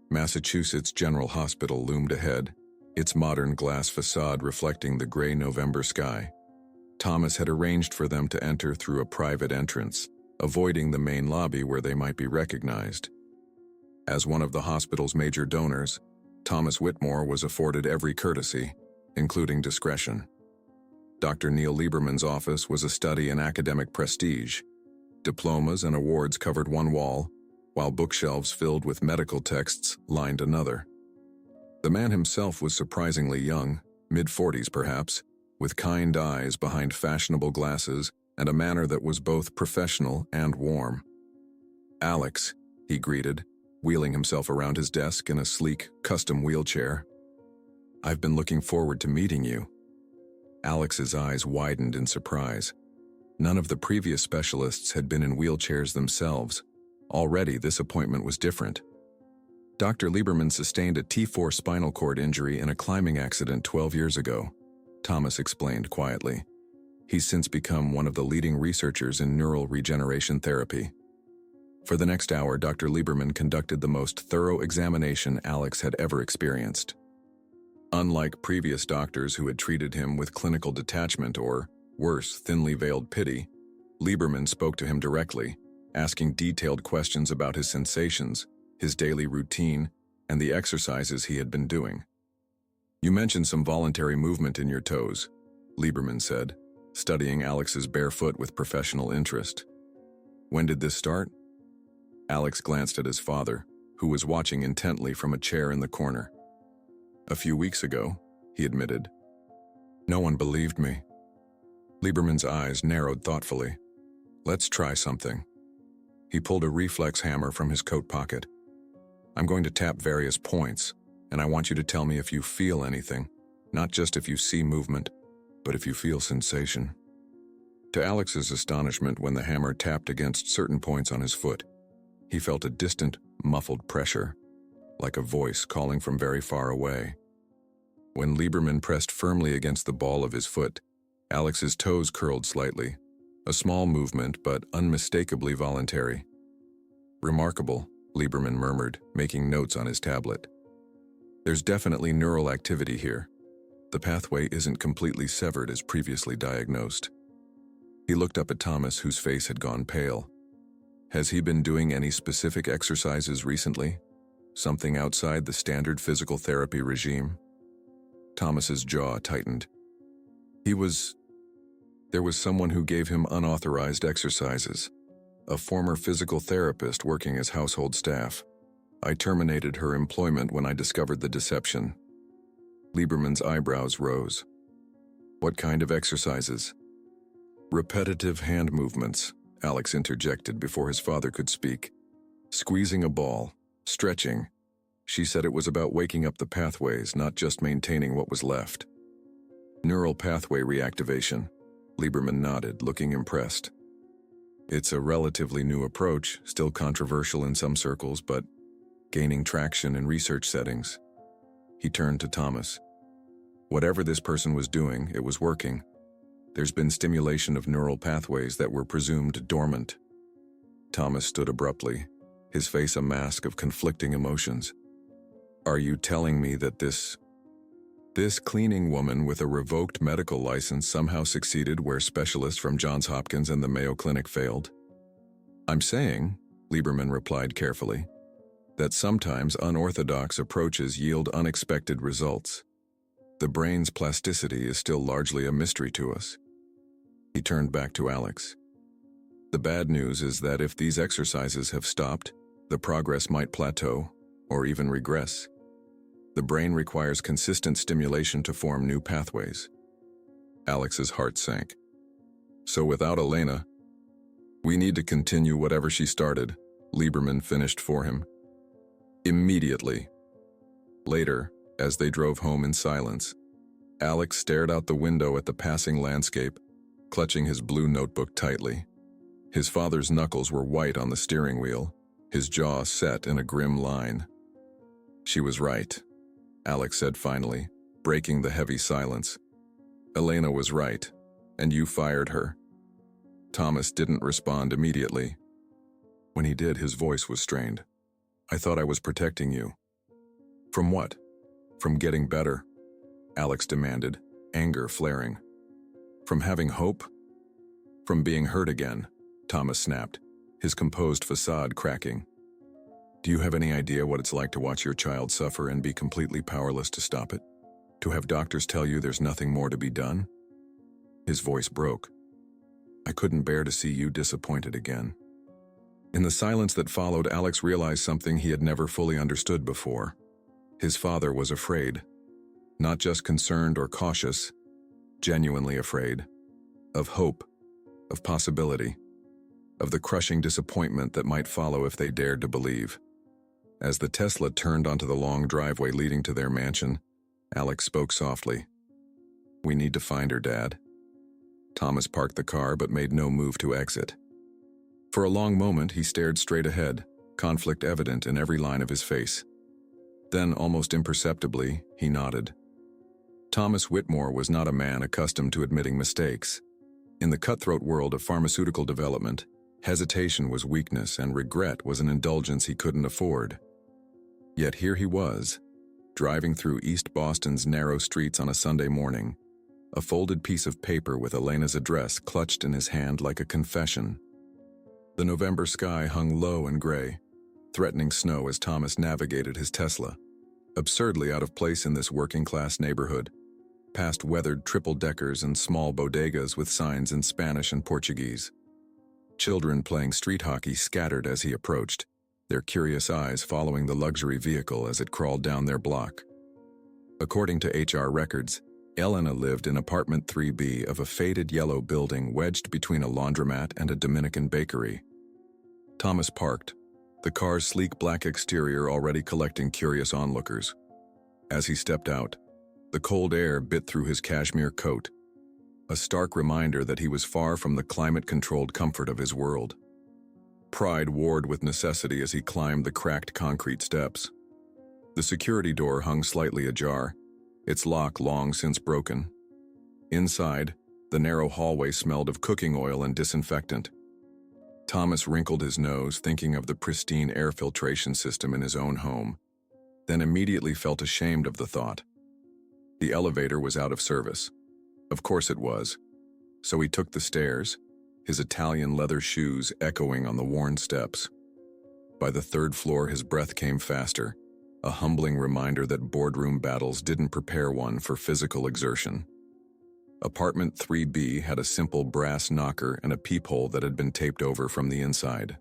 Massachusetts General Hospital loomed ahead, its modern glass facade reflecting the gray November sky. Thomas had arranged for them to enter through a private entrance, avoiding the main lobby where they might be recognized. As one of the hospital's major donors, Thomas Whitmore was afforded every courtesy, including discretion. Dr. Neil Lieberman's office was a study in academic prestige. Diplomas and awards covered one wall, while bookshelves filled with medical texts lined another. The man himself was surprisingly young, mid-40s perhaps, with kind eyes behind fashionable glasses and a manner that was both professional and warm. "Alex," he greeted, wheeling himself around his desk in a sleek, custom wheelchair. "I've been looking forward to meeting you." Alex's eyes widened in surprise. None of the previous specialists had been in wheelchairs themselves, Already, this appointment was different. Dr. Lieberman sustained a T4 spinal cord injury in a climbing accident 12 years ago, Thomas explained quietly. He's since become one of the leading researchers in neural regeneration therapy. For the next hour, Dr. Lieberman conducted the most thorough examination Alex had ever experienced. Unlike previous doctors who had treated him with clinical detachment or, worse, thinly veiled pity, Lieberman spoke to him directly, asking detailed questions about his sensations, his daily routine, and the exercises he had been doing. "You mentioned some voluntary movement in your toes," Lieberman said, studying Alex's bare foot with professional interest. "When did this start?" Alex glanced at his father, who was watching intently from a chair in the corner. "A few weeks ago," he admitted. "No one believed me." Lieberman's eyes narrowed thoughtfully. "Let's try something." He pulled a reflex hammer from his coat pocket. "I'm going to tap various points, and I want you to tell me if you feel anything, not just if you see movement, but if you feel sensation." To Alex's astonishment, when the hammer tapped against certain points on his foot, he felt a distant, muffled pressure, like a voice calling from very far away. When Lieberman pressed firmly against the ball of his foot, Alex's toes curled slightly, a small movement but unmistakably voluntary. "Remarkable," Lieberman murmured, making notes on his tablet. "There's definitely neural activity here. The pathway isn't completely severed as previously diagnosed." He looked up at Thomas, whose face had gone pale. "Has he been doing any specific exercises recently? Something outside the standard physical therapy regime?" Thomas's jaw tightened. There was someone who gave him unauthorized exercises. A former physical therapist working as household staff. I terminated her employment when I discovered the deception." Lieberman's eyebrows rose. "What kind of exercises?" "Repetitive hand movements," Alex interjected before his father could speak. "Squeezing a ball, stretching. She said it was about waking up the pathways, not just maintaining what was left." "Neural pathway reactivation," Lieberman nodded, looking impressed. "It's a relatively new approach, still controversial in some circles, but gaining traction in research settings." He turned to Thomas. "Whatever this person was doing, it was working. There's been stimulation of neural pathways that were presumed dormant." Thomas stood abruptly, his face a mask of conflicting emotions. "Are you telling me that this cleaning woman with a revoked medical license somehow succeeded where specialists from Johns Hopkins and the Mayo Clinic failed?" "I'm saying," Lieberman replied carefully, "that sometimes unorthodox approaches yield unexpected results. The brain's plasticity is still largely a mystery to us." He turned back to Alex. "The bad news is that if these exercises have stopped, the progress might plateau or even regress. The brain requires consistent stimulation to form new pathways." Alex's heart sank. "So without Elena, we need to continue whatever she started," Lieberman finished for him. "Immediately." Later, as they drove home in silence, Alex stared out the window at the passing landscape, clutching his blue notebook tightly. His father's knuckles were white on the steering wheel, his jaw set in a grim line. "She was right," Alex said finally, breaking the heavy silence. "Elena was right, and you fired her." Thomas didn't respond immediately. When he did, his voice was strained. "I thought I was protecting you." "From what?" "From getting better," Alex demanded, anger flaring. "From having hope?" "From being hurt again," Thomas snapped, his composed facade cracking. "Do you have any idea what it's like to watch your child suffer and be completely powerless to stop it? To have doctors tell you there's nothing more to be done?" His voice broke. "I couldn't bear to see you disappointed again." In the silence that followed, Alex realized something he had never fully understood before. His father was afraid. Not just concerned or cautious, genuinely afraid. Of hope, of possibility, of the crushing disappointment that might follow if they dared to believe. As the Tesla turned onto the long driveway leading to their mansion, Alex spoke softly. "We need to find her, Dad." Thomas parked the car but made no move to exit. For a long moment, he stared straight ahead, conflict evident in every line of his face. Then, almost imperceptibly, he nodded. Thomas Whitmore was not a man accustomed to admitting mistakes. In the cutthroat world of pharmaceutical development, hesitation was weakness and regret was an indulgence he couldn't afford. Yet here he was, driving through East Boston's narrow streets on a Sunday morning, a folded piece of paper with Elena's address clutched in his hand like a confession. The November sky hung low and gray, threatening snow as Thomas navigated his Tesla, absurdly out of place in this working-class neighborhood, past weathered triple-deckers and small bodegas with signs in Spanish and Portuguese. Children playing street hockey scattered as he approached, their curious eyes following the luxury vehicle as it crawled down their block. According to HR records, Elena lived in apartment 3B of a faded yellow building wedged between a laundromat and a Dominican bakery. Thomas parked, the car's sleek black exterior already collecting curious onlookers. As he stepped out, the cold air bit through his cashmere coat, a stark reminder that he was far from the climate-controlled comfort of his world. Pride warred with necessity as he climbed the cracked concrete steps. The security door hung slightly ajar, its lock long since broken. Inside, the narrow hallway smelled of cooking oil and disinfectant. Thomas wrinkled his nose, thinking of the pristine air filtration system in his own home, then immediately felt ashamed of the thought. The elevator was out of service. Of course it was. So he took the stairs, his Italian leather shoes echoing on the worn steps. By the third floor, his breath came faster, a humbling reminder that boardroom battles didn't prepare one for physical exertion. Apartment 3B had a simple brass knocker and a peephole that had been taped over from the inside.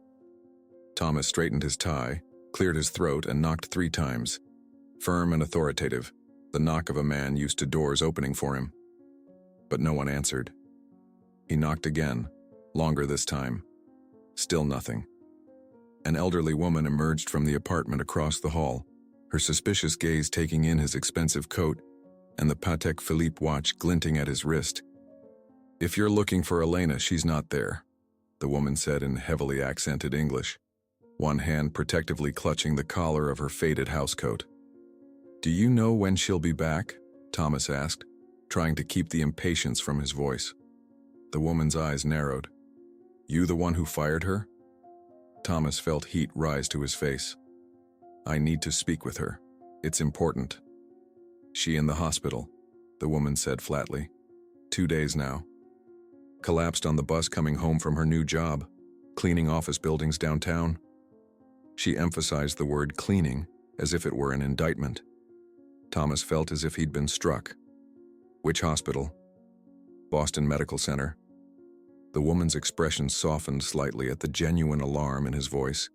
Thomas straightened his tie, cleared his throat, and knocked 3 times. Firm and authoritative, the knock of a man used to doors opening for him. But no one answered. He knocked again, longer this time. Still nothing. An elderly woman emerged from the apartment across the hall, her suspicious gaze taking in his expensive coat and the Patek Philippe watch glinting at his wrist. "If you're looking for Elena, she's not there," the woman said in heavily accented English, one hand protectively clutching the collar of her faded housecoat. "Do you know when she'll be back?" Thomas asked, trying to keep the impatience from his voice. The woman's eyes narrowed. "You the one who fired her?" Thomas felt heat rise to his face. "I need to speak with her. It's important." "She in the hospital," the woman said flatly. 2 days now. Collapsed on the bus coming home from her new job, cleaning office buildings downtown. She emphasized the word cleaning as if it were an indictment. Thomas felt as if he'd been struck. "Which hospital?" "Boston Medical Center." The woman's expression softened slightly at the genuine alarm in his voice.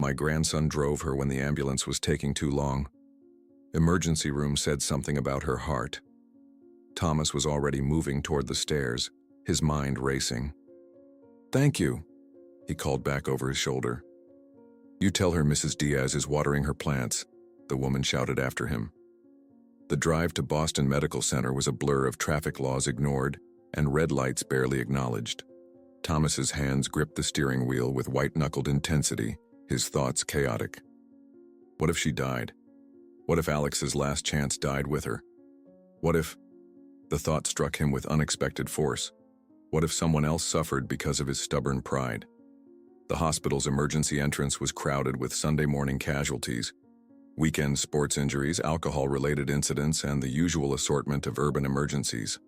"My grandson drove her when the ambulance was taking too long. Emergency room said something about her heart." Thomas was already moving toward the stairs, his mind racing. "Thank you," he called back over his shoulder. "You tell her Mrs. Diaz is watering her plants," the woman shouted after him. The drive to Boston Medical Center was a blur of traffic laws ignored and red lights barely acknowledged. Thomas's hands gripped the steering wheel with white-knuckled intensity, his thoughts chaotic. What if she died? What if Alex's last chance died with her? What if... The thought struck him with unexpected force. What if someone else suffered because of his stubborn pride? The hospital's emergency entrance was crowded with Sunday morning casualties, weekend sports injuries, alcohol-related incidents, and the usual assortment of urban emergencies.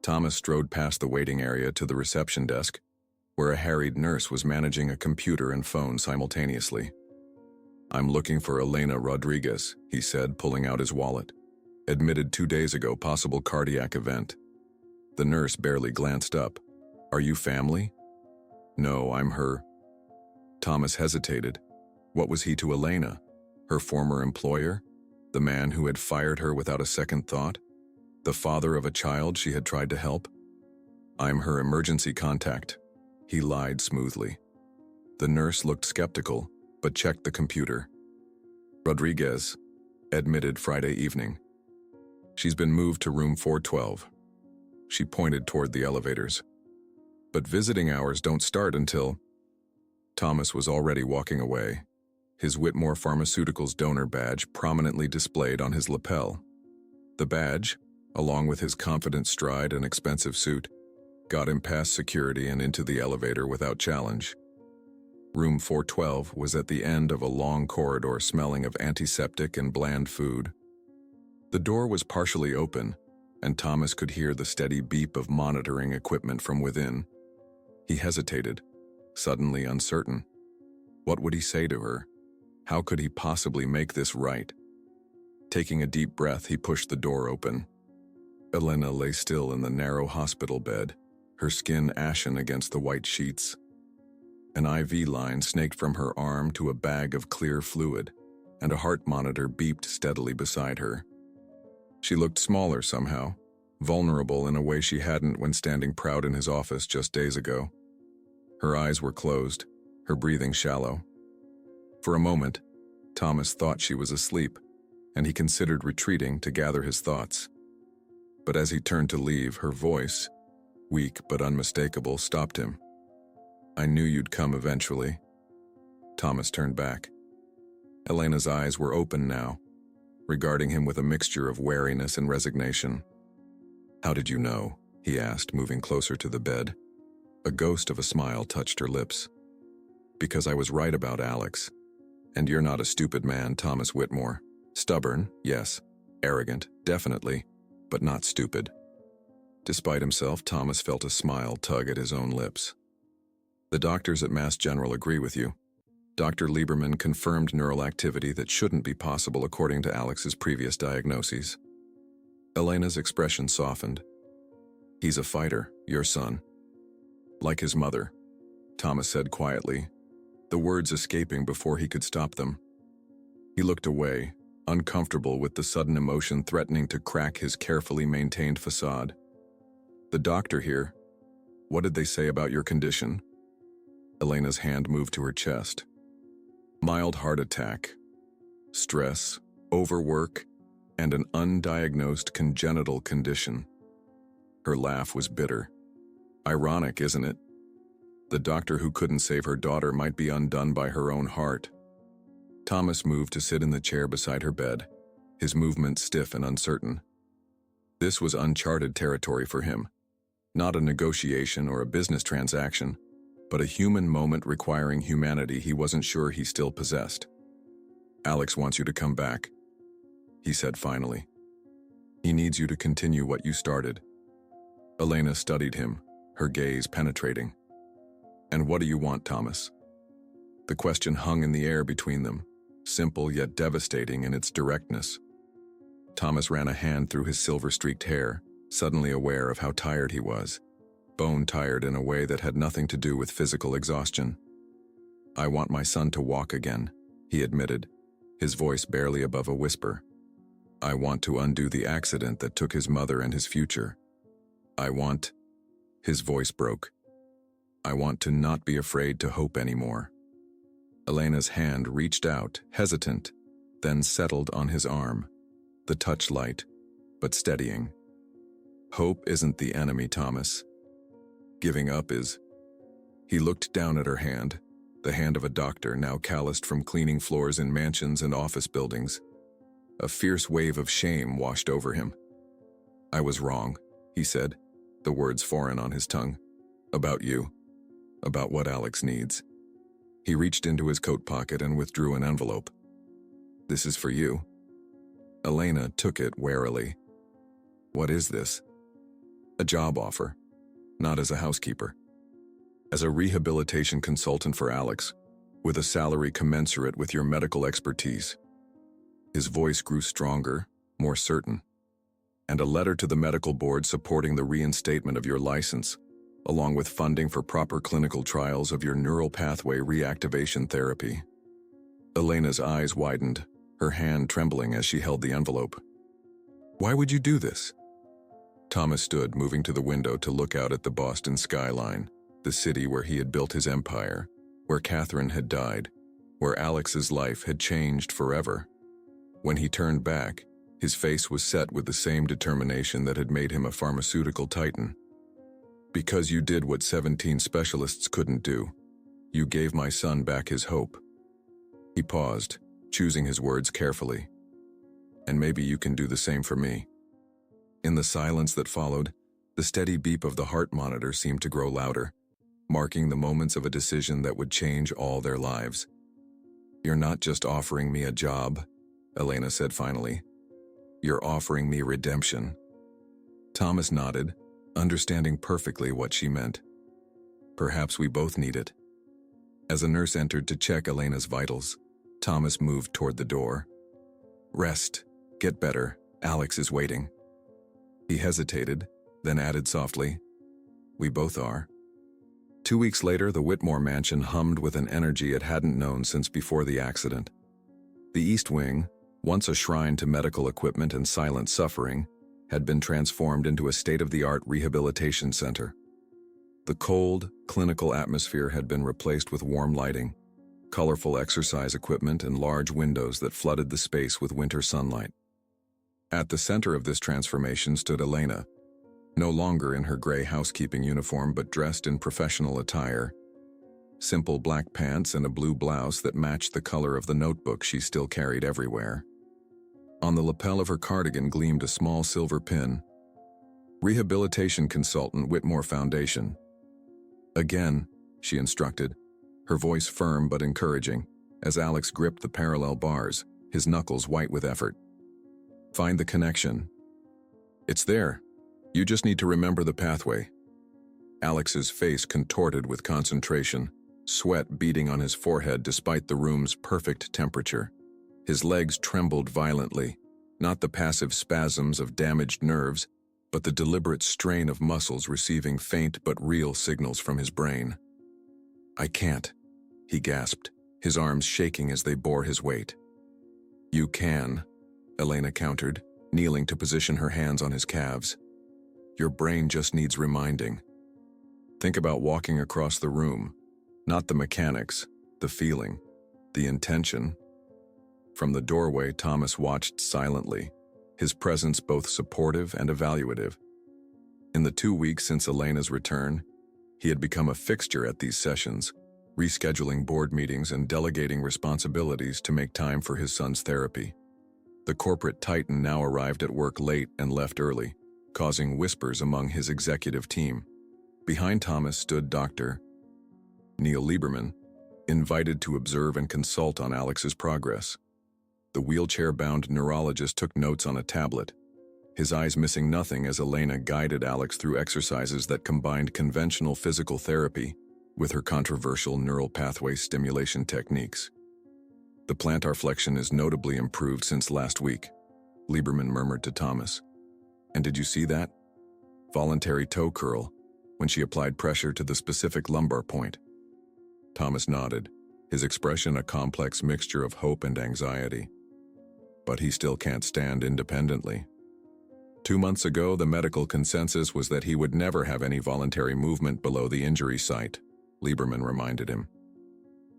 Thomas strode past the waiting area to the reception desk, where a harried nurse was managing a computer and phone simultaneously. "I'm looking for Elena Rodriguez," he said, pulling out his wallet. "Admitted 2 days ago, possible cardiac event." The nurse barely glanced up. "Are you family?" "No, I'm her." Thomas hesitated. What was he to Elena? Her former employer? The man who had fired her without a second thought? The father of a child she had tried to help? "I'm her emergency contact," he lied smoothly. The nurse looked skeptical, but checked the computer. "Rodriguez, admitted Friday evening. She's been moved to room 412. She pointed toward the elevators. "But visiting hours don't start until..." Thomas was already walking away, his Whitmore Pharmaceuticals donor badge prominently displayed on his lapel. The badge, along with his confident stride and expensive suit, got him past security and into the elevator without challenge. Room 412 was at the end of a long corridor smelling of antiseptic and bland food. The door was partially open, and Thomas could hear the steady beep of monitoring equipment from within. He hesitated, suddenly uncertain. What would he say to her? How could he possibly make this right? Taking a deep breath, he pushed the door open. Elena lay still in the narrow hospital bed, her skin ashen against the white sheets. An IV line snaked from her arm to a bag of clear fluid, and a heart monitor beeped steadily beside her. She looked smaller somehow, vulnerable in a way she hadn't when standing proud in his office just days ago. Her eyes were closed, her breathing shallow. For a moment, Thomas thought she was asleep, and he considered retreating to gather his thoughts. But as he turned to leave, her voice, weak but unmistakable, stopped him. "I knew you'd come eventually." Thomas turned back. Elena's eyes were open now, regarding him with a mixture of wariness and resignation. "How did you know?" he asked, moving closer to the bed. A ghost of a smile touched her lips. "Because I was right about Alex. And you're not a stupid man, Thomas Whitmore. Stubborn, yes. Arrogant, definitely, but not stupid." Despite himself, Thomas felt a smile tug at his own lips. "The doctors at Mass General agree with you. Dr. Lieberman confirmed neural activity that shouldn't be possible according to Alex's previous diagnoses." Elena's expression softened. "He's a fighter, your son." "Like his mother," Thomas said quietly, the words escaping before he could stop them. He looked away, uncomfortable with the sudden emotion threatening to crack his carefully maintained facade. "The doctor here, what did they say about your condition?" Elena's hand moved to her chest. "Mild heart attack, stress, overwork, and an undiagnosed congenital condition." Her laugh was bitter. "Ironic, isn't it? The doctor who couldn't save her daughter might be undone by her own heart." Thomas moved to sit in the chair beside her bed, his movements stiff and uncertain. This was uncharted territory for him. Not a negotiation or a business transaction, but a human moment requiring humanity he wasn't sure he still possessed. "Alex wants you to come back," he said finally. "He needs you to continue what you started." Elena studied him, her gaze penetrating. "And what do you want, Thomas?" The question hung in the air between them, simple yet devastating in its directness. Thomas ran a hand through his silver-streaked hair, suddenly aware of how tired he was, bone-tired in a way that had nothing to do with physical exhaustion. "I want my son to walk again," he admitted, his voice barely above a whisper. "I want to undo the accident that took his mother and his future. I want..." His voice broke. "I want to not be afraid to hope anymore." Elena's hand reached out, hesitant, then settled on his arm, the touch light, but steadying. "Hope isn't the enemy, Thomas. Giving up is..." He looked down at her hand, the hand of a doctor now calloused from cleaning floors in mansions and office buildings. A fierce wave of shame washed over him. "I was wrong," he said, the words foreign on his tongue. "About you. About what Alex needs." He reached into his coat pocket and withdrew an envelope. "This is for you." Elena took it warily. "What is this?" "A job offer. Not as a housekeeper. As a rehabilitation consultant for Alex, with a salary commensurate with your medical expertise." His voice grew stronger, more certain. "And a letter to the medical board supporting the reinstatement of your license, along with funding for proper clinical trials of your neural pathway reactivation therapy." Elena's eyes widened, her hand trembling as she held the envelope. "Why would you do this?" Thomas stood, moving to the window to look out at the Boston skyline, the city where he had built his empire, where Catherine had died, where Alex's life had changed forever. When he turned back, his face was set with the same determination that had made him a pharmaceutical titan. "Because you did what 17 specialists couldn't do. You gave my son back his hope." He paused, choosing his words carefully. "And maybe you can do the same for me." In the silence that followed, the steady beep of the heart monitor seemed to grow louder, marking the moments of a decision that would change all their lives. "You're not just offering me a job," Elena said finally. "You're offering me redemption." Thomas nodded, understanding perfectly what she meant. "Perhaps we both need it." As a nurse entered to check Elena's vitals, Thomas moved toward the door. "Rest. Get better. Alex is waiting." He hesitated, then added softly, "We both are." 2 weeks later, the Whitmore mansion hummed with an energy it hadn't known since before the accident. The East Wing, once a shrine to medical equipment and silent suffering, had been transformed into a state-of-the-art rehabilitation center. The cold, clinical atmosphere had been replaced with warm lighting, colorful exercise equipment, and large windows that flooded the space with winter sunlight. At the center of this transformation stood Elena, no longer in her gray housekeeping uniform but dressed in professional attire. Simple black pants and a blue blouse that matched the color of the notebook she still carried everywhere. On the lapel of her cardigan gleamed a small silver pin. "Rehabilitation Consultant, Whitmore Foundation." "Again," she instructed, her voice firm but encouraging, as Alex gripped the parallel bars, his knuckles white with effort. "Find the connection. It's there. You just need to remember the pathway." Alex's face contorted with concentration, sweat beading on his forehead despite the room's perfect temperature. His legs trembled violently, not the passive spasms of damaged nerves, but the deliberate strain of muscles receiving faint but real signals from his brain. "I can't," he gasped, his arms shaking as they bore his weight. "You can," Elena countered, kneeling to position her hands on his calves. "Your brain just needs reminding. Think about walking across the room, not the mechanics, the feeling, the intention." From the doorway, Thomas watched silently, his presence both supportive and evaluative. In the 2 weeks since Elena's return, he had become a fixture at these sessions, rescheduling board meetings and delegating responsibilities to make time for his son's therapy. The corporate titan now arrived at work late and left early, causing whispers among his executive team. Behind Thomas stood Dr. Neil Lieberman, invited to observe and consult on Alex's progress. The wheelchair-bound neurologist took notes on a tablet, his eyes missing nothing as Elena guided Alex through exercises that combined conventional physical therapy with her controversial neural pathway stimulation techniques. "The plantar flexion is notably improved since last week," Lieberman murmured to Thomas. "And did you see that? Voluntary toe curl, when she applied pressure to the specific lumbar point." Thomas nodded, his expression a complex mixture of hope and anxiety. "But he still can't stand independently." 2 months ago, the medical consensus was that he would never have any voluntary movement below the injury site, Lieberman reminded him.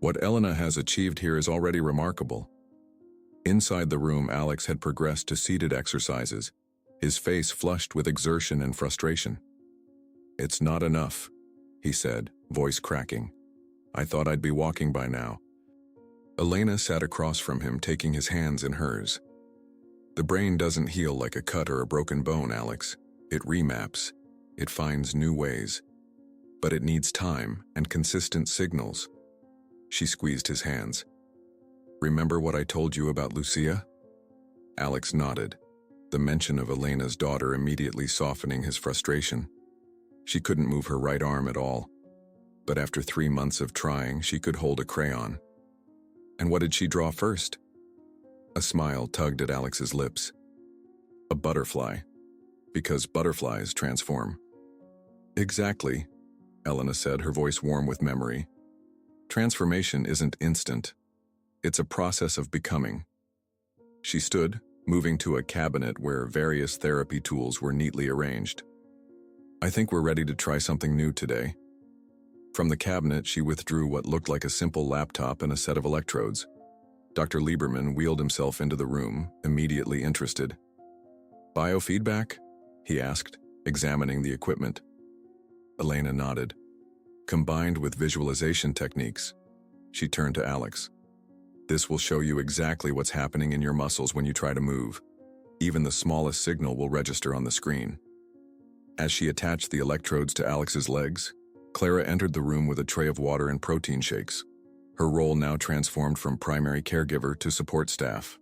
"What Elena has achieved here is already remarkable." Inside the room, Alex had progressed to seated exercises, his face flushed with exertion and frustration. "It's not enough," he said, voice cracking. "I thought I'd be walking by now." Elena sat across from him, taking his hands in hers. "The brain doesn't heal like a cut or a broken bone, Alex. It remaps. It finds new ways. But it needs time and consistent signals." She squeezed his hands. "Remember what I told you about Lucia?" Alex nodded, the mention of Elena's daughter immediately softening his frustration. She couldn't move her right arm at all, but after 3 months of trying, she could hold a crayon. "And what did she draw first?" A smile tugged at Alex's lips. "A butterfly, because butterflies transform." "Exactly," Elena said, her voice warm with memory. "Transformation isn't instant. It's a process of becoming." She stood, moving to a cabinet where various therapy tools were neatly arranged. "I think we're ready to try something new today." From the cabinet, she withdrew what looked like a simple laptop and a set of electrodes. Dr. Lieberman wheeled himself into the room, immediately interested. "Biofeedback?" he asked, examining the equipment. Elena nodded. combined with visualization techniques. She turned to Alex. This will show you exactly what's happening in your muscles when you try to move. Even the smallest signal will register on the screen. As she attached the electrodes to Alex's legs, Clara entered the room with a tray of water and protein shakes, her role now transformed from primary caregiver to support staff.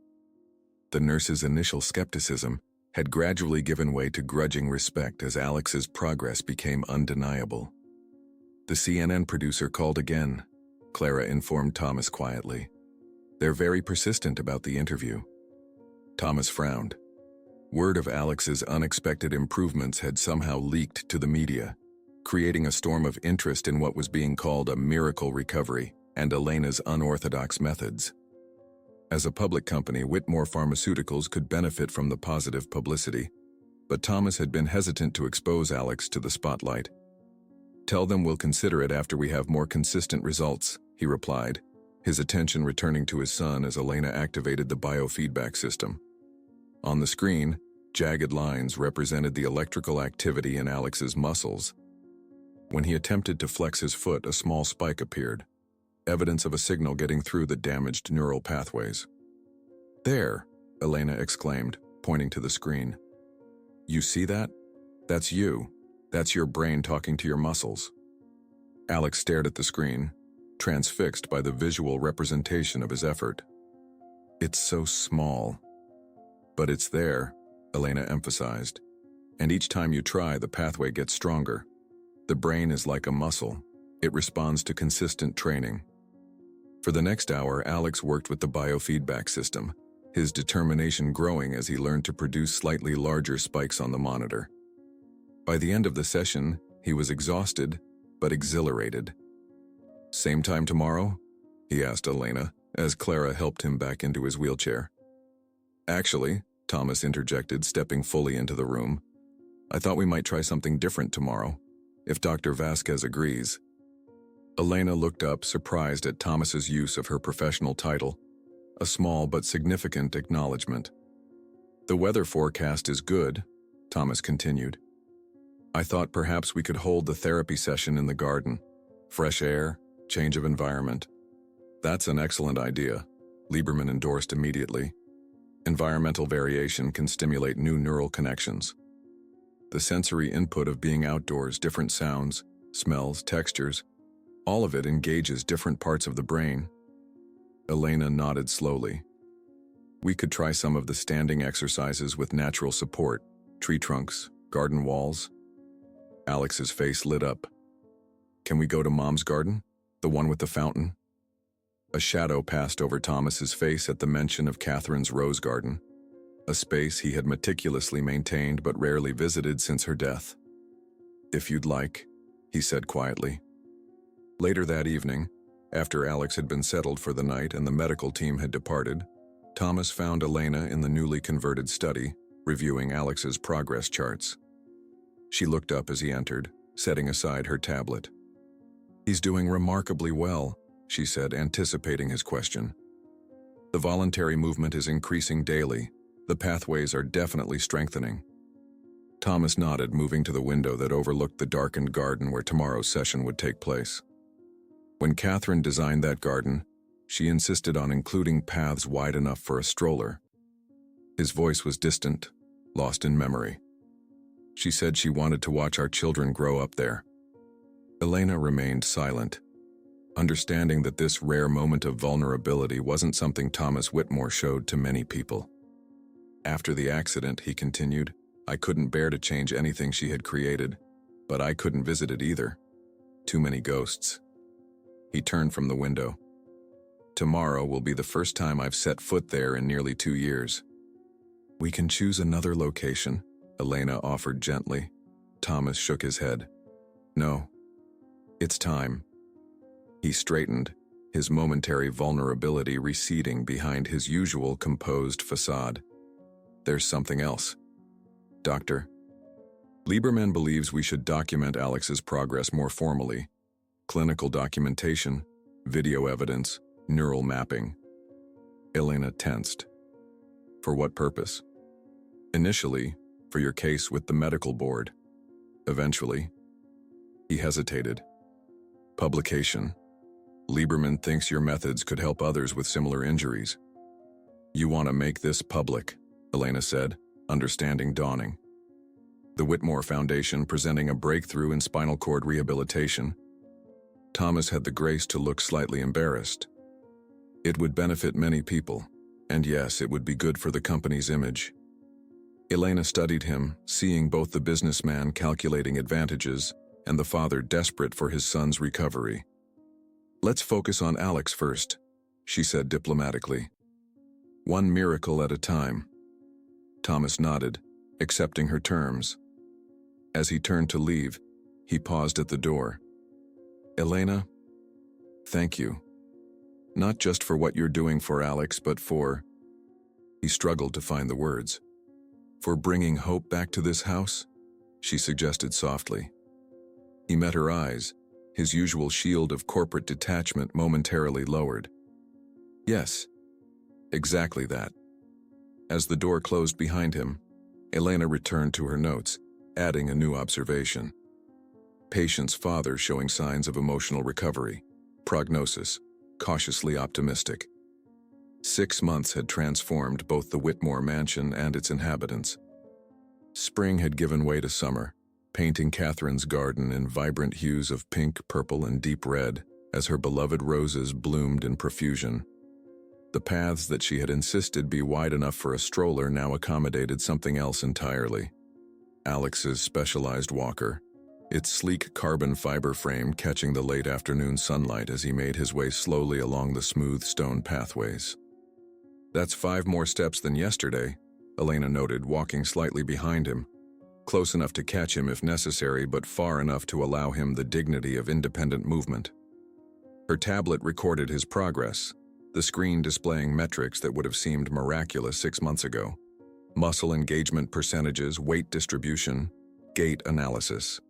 The nurse's initial skepticism had gradually given way to grudging respect as Alex's progress became undeniable. The CNN producer called again, Clara informed Thomas quietly. They're very persistent about the interview. Thomas frowned. Word of Alex's unexpected improvements had somehow leaked to the media, creating a storm of interest in what was being called a miracle recovery and Elena's unorthodox methods. As a public company, Whitmore Pharmaceuticals could benefit from the positive publicity, but Thomas had been hesitant to expose Alex to the spotlight. Tell them we'll consider it after we have more consistent results, he replied, his attention returning to his son as Elena activated the biofeedback system. On the screen, jagged lines represented the electrical activity in Alex's muscles. When he attempted to flex his foot, a small spike appeared, evidence of a signal getting through the damaged neural pathways. There, Elena exclaimed, pointing to the screen. You see that? That's you. That's your brain talking to your muscles. Alex stared at the screen, transfixed by the visual representation of his effort. It's so small. But it's there, Elena emphasized. And each time you try, the pathway gets stronger. The brain is like a muscle. It responds to consistent training. For the next hour, Alex worked with the biofeedback system, his determination growing as he learned to produce slightly larger spikes on the monitor. By the end of the session, he was exhausted, but exhilarated. Same time tomorrow? He asked Elena, as Clara helped him back into his wheelchair. Actually, Thomas interjected, stepping fully into the room, I thought we might try something different tomorrow, if Dr. Vasquez agrees. Elena looked up, surprised at Thomas's use of her professional title, a small but significant acknowledgement. The weather forecast is good, Thomas continued. I thought perhaps we could hold the therapy session in the garden. Fresh air, change of environment. That's an excellent idea, Lieberman endorsed immediately. Environmental variation can stimulate new neural connections. The sensory input of being outdoors, different sounds, smells, textures, all of it engages different parts of the brain. Elena nodded slowly. We could try some of the standing exercises with natural support, tree trunks, garden walls. Alex's face lit up. Can we go to Mom's garden? The one with the fountain? A shadow passed over Thomas's face at the mention of Catherine's rose garden, a space he had meticulously maintained but rarely visited since her death. If you'd like, he said quietly. Later that evening, after Alex had been settled for the night and the medical team had departed, Thomas found Elena in the newly converted study, reviewing Alex's progress charts. She looked up as he entered, setting aside her tablet. He's doing remarkably well, she said, anticipating his question. The voluntary movement is increasing daily. The pathways are definitely strengthening. Thomas nodded, moving to the window that overlooked the darkened garden where tomorrow's session would take place. When Catherine designed that garden, she insisted on including paths wide enough for a stroller. His voice was distant, lost in memory. She said she wanted to watch our children grow up there. Elena remained silent, understanding that this rare moment of vulnerability wasn't something Thomas Whitmore showed to many people. After the accident, he continued, I couldn't bear to change anything she had created, but I couldn't visit it either. Too many ghosts. He turned from the window. Tomorrow will be the first time I've set foot there in nearly 2 years. We can choose another location, Elena offered gently. Thomas shook his head. No. It's time. He straightened, his momentary vulnerability receding behind his usual composed facade. There's something else. Doctor. Lieberman believes we should document Alex's progress more formally. Clinical documentation, video evidence, neural mapping. Elena tensed. For what purpose? Initially, for your case with the medical board. Eventually. He hesitated. Publication. Lieberman thinks your methods could help others with similar injuries. You want to make this public, Elena said, understanding dawning. The Whitmore Foundation presenting a breakthrough in spinal cord rehabilitation. Thomas had the grace to look slightly embarrassed. It would benefit many people, and yes, it would be good for the company's image. Elena studied him, seeing both the businessman calculating advantages and the father desperate for his son's recovery. Let's focus on Alex first, she said diplomatically. One miracle at a time. Thomas nodded, accepting her terms. As he turned to leave, he paused at the door. Elena, thank you. Not just for what you're doing for Alex, but for... He struggled to find the words. For bringing hope back to this house? She suggested softly. He met her eyes, his usual shield of corporate detachment momentarily lowered. Yes, exactly that. As the door closed behind him, Elena returned to her notes, adding a new observation. Patient's father showing signs of emotional recovery. Prognosis, cautiously optimistic. 6 months had transformed both the Whitmore mansion and its inhabitants. Spring had given way to summer, painting Catherine's garden in vibrant hues of pink, purple, and deep red as her beloved roses bloomed in profusion. The paths that she had insisted be wide enough for a stroller now accommodated something else entirely. Alex's specialized walker, its sleek carbon fiber frame catching the late afternoon sunlight as he made his way slowly along the smooth stone pathways. That's 5 more steps than yesterday, Elena noted, walking slightly behind him, close enough to catch him if necessary, but far enough to allow him the dignity of independent movement. Her tablet recorded his progress, the screen displaying metrics that would have seemed miraculous 6 months ago. Muscle engagement percentages, weight distribution, gait analysis.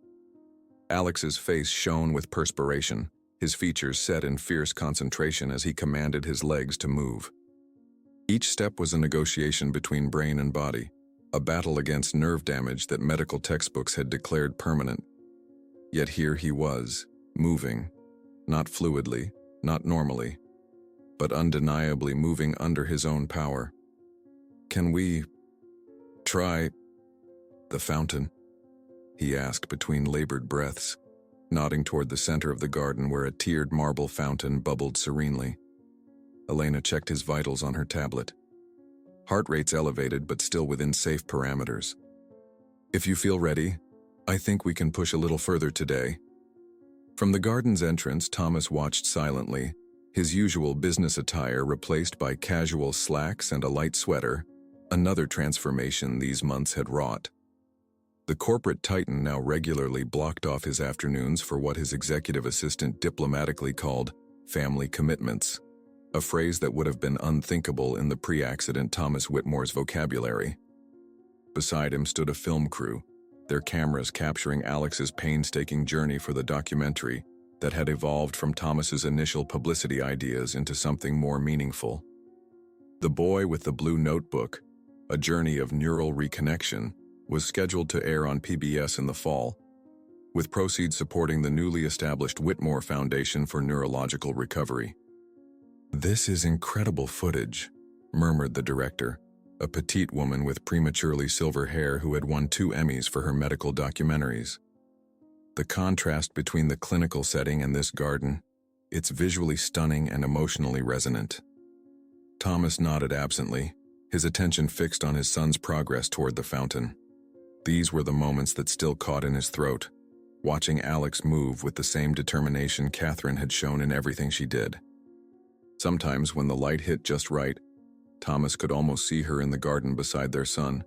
Alex's face shone with perspiration, his features set in fierce concentration as he commanded his legs to move. Each step was a negotiation between brain and body, a battle against nerve damage that medical textbooks had declared permanent. Yet here he was, moving, not fluidly, not normally, but undeniably moving under his own power. Can we try the fountain? He asked between labored breaths, nodding toward the center of the garden where a tiered marble fountain bubbled serenely. Elena checked his vitals on her tablet. Heart rates elevated but still within safe parameters. If you feel ready, I think we can push a little further today. From the garden's entrance, Thomas watched silently, his usual business attire replaced by casual slacks and a light sweater, another transformation these months had wrought. The corporate titan now regularly blocked off his afternoons for what his executive assistant diplomatically called family commitments, a phrase that would have been unthinkable in the pre-accident Thomas Whitmore's vocabulary. Beside him stood a film crew, their cameras capturing Alex's painstaking journey for the documentary that had evolved from Thomas's initial publicity ideas into something more meaningful. The Boy with the Blue Notebook, a journey of neural reconnection, was scheduled to air on PBS in the fall, with proceeds supporting the newly established Whitmore Foundation for Neurological Recovery. This is incredible footage, murmured the director, a petite woman with prematurely silver hair who had won 2 Emmys for her medical documentaries. The contrast between the clinical setting and this garden, it's visually stunning and emotionally resonant. Thomas nodded absently, his attention fixed on his son's progress toward the fountain. These were the moments that still caught in his throat, watching Alex move with the same determination Catherine had shown in everything she did. Sometimes when the light hit just right, Thomas could almost see her in the garden beside their son,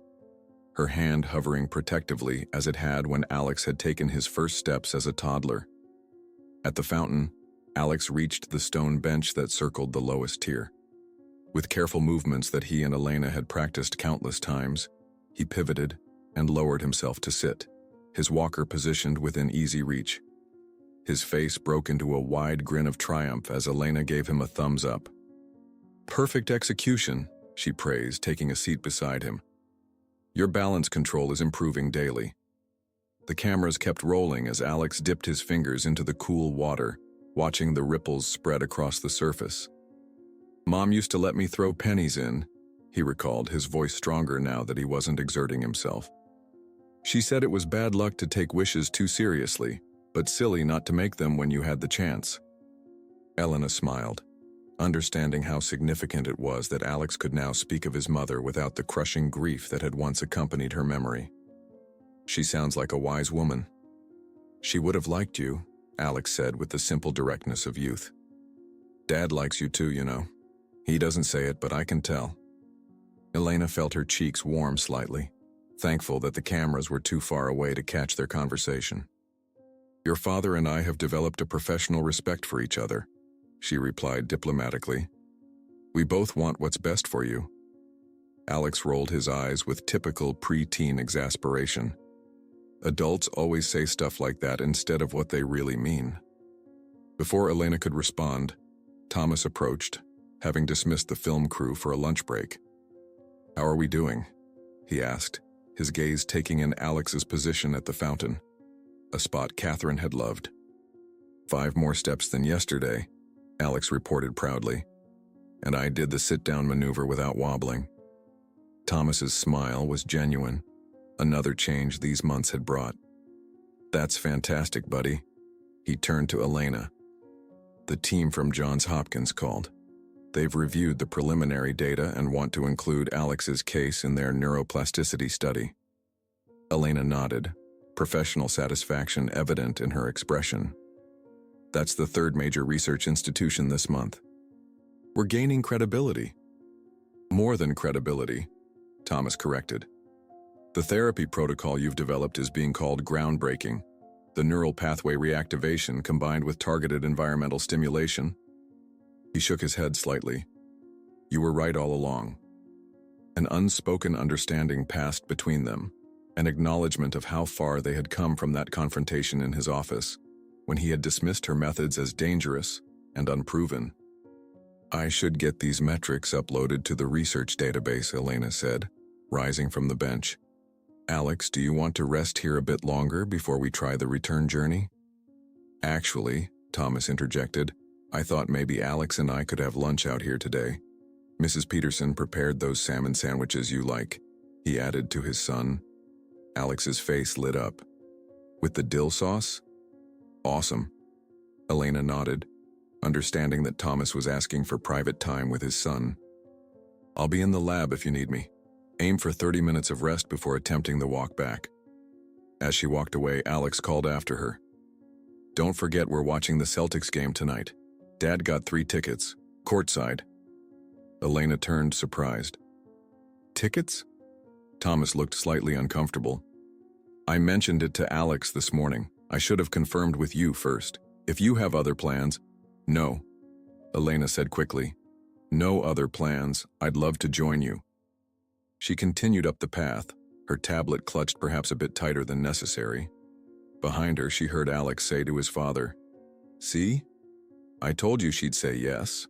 her hand hovering protectively as it had when Alex had taken his first steps as a toddler. At the fountain, Alex reached the stone bench that circled the lowest tier. With careful movements that he and Elena had practiced countless times, he pivoted and lowered himself to sit, his walker positioned within easy reach. His face broke into a wide grin of triumph as Elena gave him a thumbs up. "Perfect execution," she praised, taking a seat beside him. "Your balance control is improving daily." The cameras kept rolling as Alex dipped his fingers into the cool water, watching the ripples spread across the surface. "Mom used to let me throw pennies in," he recalled, his voice stronger now that he wasn't exerting himself. "She said it was bad luck to take wishes too seriously, but silly not to make them when you had the chance." Elena smiled, understanding how significant it was that Alex could now speak of his mother without the crushing grief that had once accompanied her memory. "She sounds like a wise woman." "She would have liked you," Alex said with the simple directness of youth. "Dad likes you too, you know. He doesn't say it, but I can tell." Elena felt her cheeks warm slightly, thankful that the cameras were too far away to catch their conversation. "Your father and I have developed a professional respect for each other," she replied diplomatically. "We both want what's best for you." Alex rolled his eyes with typical pre-teen exasperation. Adults always say stuff like that instead of what they really mean. Before Elena could respond, Thomas approached, having dismissed the film crew for a lunch break. "How are we doing?" he asked, his gaze taking in Alex's position at the fountain, a spot Catherine had loved. "5 more steps than yesterday," Alex reported proudly, "and I did the sit-down maneuver without wobbling." Thomas's smile was genuine, another change these months had brought. "That's fantastic, buddy." He turned to Elena. "The team from Johns Hopkins called. They've reviewed the preliminary data and want to include Alex's case in their neuroplasticity study." Elena nodded, professional satisfaction evident in her expression. "That's the 3rd major research institution this month. We're gaining credibility." "More than credibility," Thomas corrected. "The therapy protocol you've developed is being called groundbreaking. The neural pathway reactivation combined with targeted environmental stimulation." He shook his head slightly. "You were right all along." An unspoken understanding passed between them, an acknowledgement of how far they had come from that confrontation in his office, when he had dismissed her methods as dangerous and unproven. "I should get these metrics uploaded to the research database," Elena said, rising from the bench. "Alex, do you want to rest here a bit longer before we try the return journey?" "Actually," Thomas interjected, "I thought maybe Alex and I could have lunch out here today. Mrs. Peterson prepared those salmon sandwiches you like," he added to his son. Alex's face lit up. "With the dill sauce?" "Awesome." Elena nodded, understanding that Thomas was asking for private time with his son. "I'll be in the lab if you need me. Aim for 30 minutes of rest before attempting the walk back." As she walked away, Alex called after her. "Don't forget we're watching the Celtics game tonight. Dad got 3 tickets, courtside." Elena turned surprised. "Tickets?" Thomas looked slightly uncomfortable. "I mentioned it to Alex this morning. I should have confirmed with you first. If you have other plans—" "No," Elena said quickly. "No other plans. I'd love to join you." She continued up the path, her tablet clutched perhaps a bit tighter than necessary. Behind her, she heard Alex say to his father, "See? I told you she'd say yes."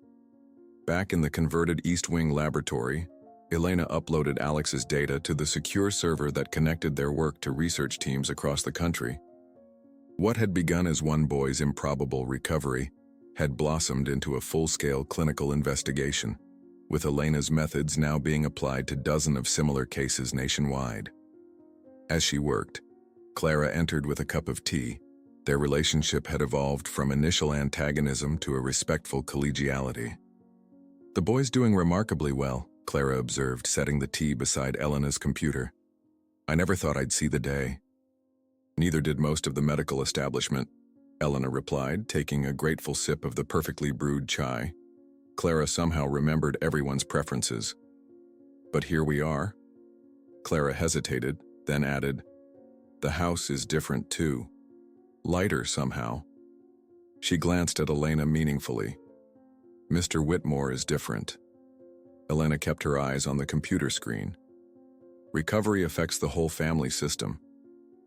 Back in the converted East Wing laboratory, Elena uploaded Alex's data to the secure server that connected their work to research teams across the country. What had begun as one boy's improbable recovery had blossomed into a full-scale clinical investigation, with Elena's methods now being applied to dozens of similar cases nationwide. As she worked, Clara entered with a cup of tea. Their relationship had evolved from initial antagonism to a respectful collegiality. "The boy's doing remarkably well," Clara observed, setting the tea beside Elena's computer. "I never thought I'd see the day." "Neither did most of the medical establishment," Elena replied, taking a grateful sip of the perfectly brewed chai. Clara somehow remembered everyone's preferences. "But here we are." Clara hesitated, then added, "The house is different too. Lighter somehow." She glanced at Elena meaningfully. "Mr. Whitmore is different." Elena kept her eyes on the computer screen. "Recovery affects the whole family system.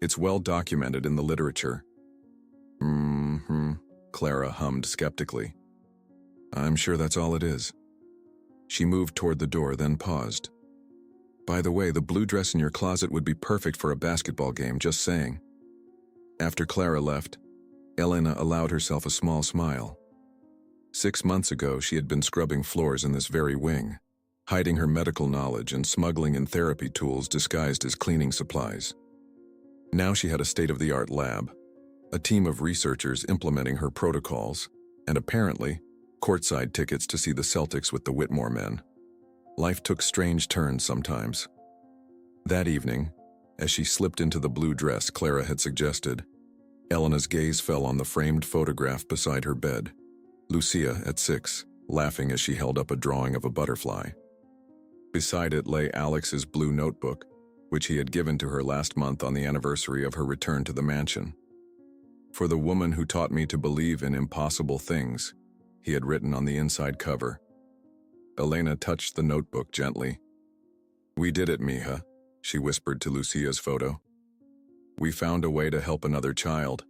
It's well documented in the literature." Clara hummed skeptically. "I'm sure that's all it is." She moved toward the door, then paused. "By the way, the blue dress in your closet would be perfect for a basketball game, just saying." After Clara left, Elena allowed herself a small smile. 6 months ago, she had been scrubbing floors in this very wing, hiding her medical knowledge and smuggling in therapy tools disguised as cleaning supplies. Now she had a state-of-the-art lab, a team of researchers implementing her protocols, and apparently, courtside tickets to see the Celtics with the Whitmore men. Life took strange turns sometimes. That evening, as she slipped into the blue dress Clara had suggested, Elena's gaze fell on the framed photograph beside her bed. Lucia, at 6, laughing as she held up a drawing of a butterfly. Beside it lay Alex's blue notebook, which he had given to her last month on the anniversary of her return to the mansion. "For the woman who taught me to believe in impossible things," he had written on the inside cover. Elena touched the notebook gently. "We did it, mija," she whispered to Lucia's photo. "We found a way to help another child."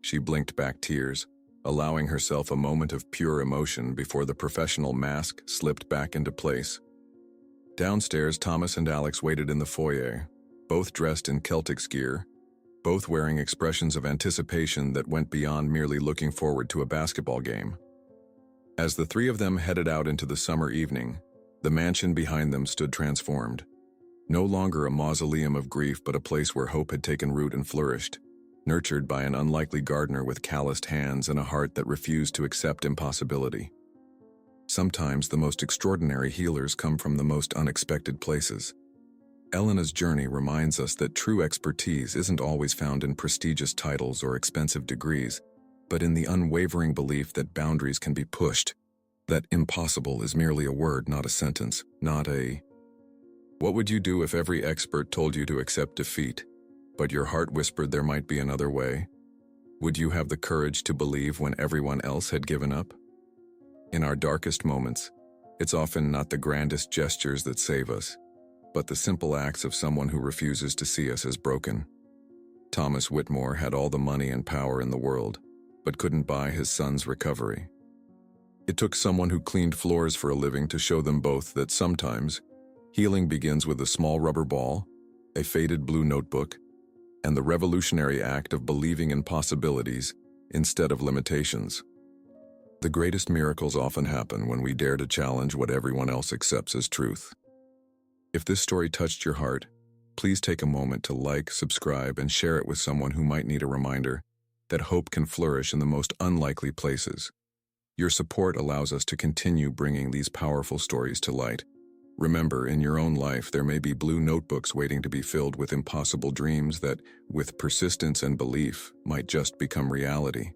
She blinked back tears, allowing herself a moment of pure emotion before the professional mask slipped back into place. Downstairs, Thomas and Alex waited in the foyer, both dressed in Celtics gear, both wearing expressions of anticipation that went beyond merely looking forward to a basketball game. As the three of them headed out into the summer evening, the mansion behind them stood transformed. No longer a mausoleum of grief, but a place where hope had taken root and flourished, nurtured by an unlikely gardener with calloused hands and a heart that refused to accept impossibility. Sometimes the most extraordinary healers come from the most unexpected places. Elena's journey reminds us that true expertise isn't always found in prestigious titles or expensive degrees, but in the unwavering belief that boundaries can be pushed, that impossible is merely a word, not a sentence, not a... What would you do if every expert told you to accept defeat, but your heart whispered there might be another way? Would you have the courage to believe when everyone else had given up? In our darkest moments, it's often not the grandest gestures that save us, but the simple acts of someone who refuses to see us as broken. Thomas Whitmore had all the money and power in the world, but couldn't buy his son's recovery. It took someone who cleaned floors for a living to show them both that sometimes healing begins with a small rubber ball, a faded blue notebook, and the revolutionary act of believing in possibilities instead of limitations. The greatest miracles often happen when we dare to challenge what everyone else accepts as truth. If this story touched your heart, please take a moment to like, subscribe, and share it with someone who might need a reminder that hope can flourish in the most unlikely places. Your support allows us to continue bringing these powerful stories to light. Remember, in your own life, there may be blue notebooks waiting to be filled with impossible dreams that, with persistence and belief, might just become reality.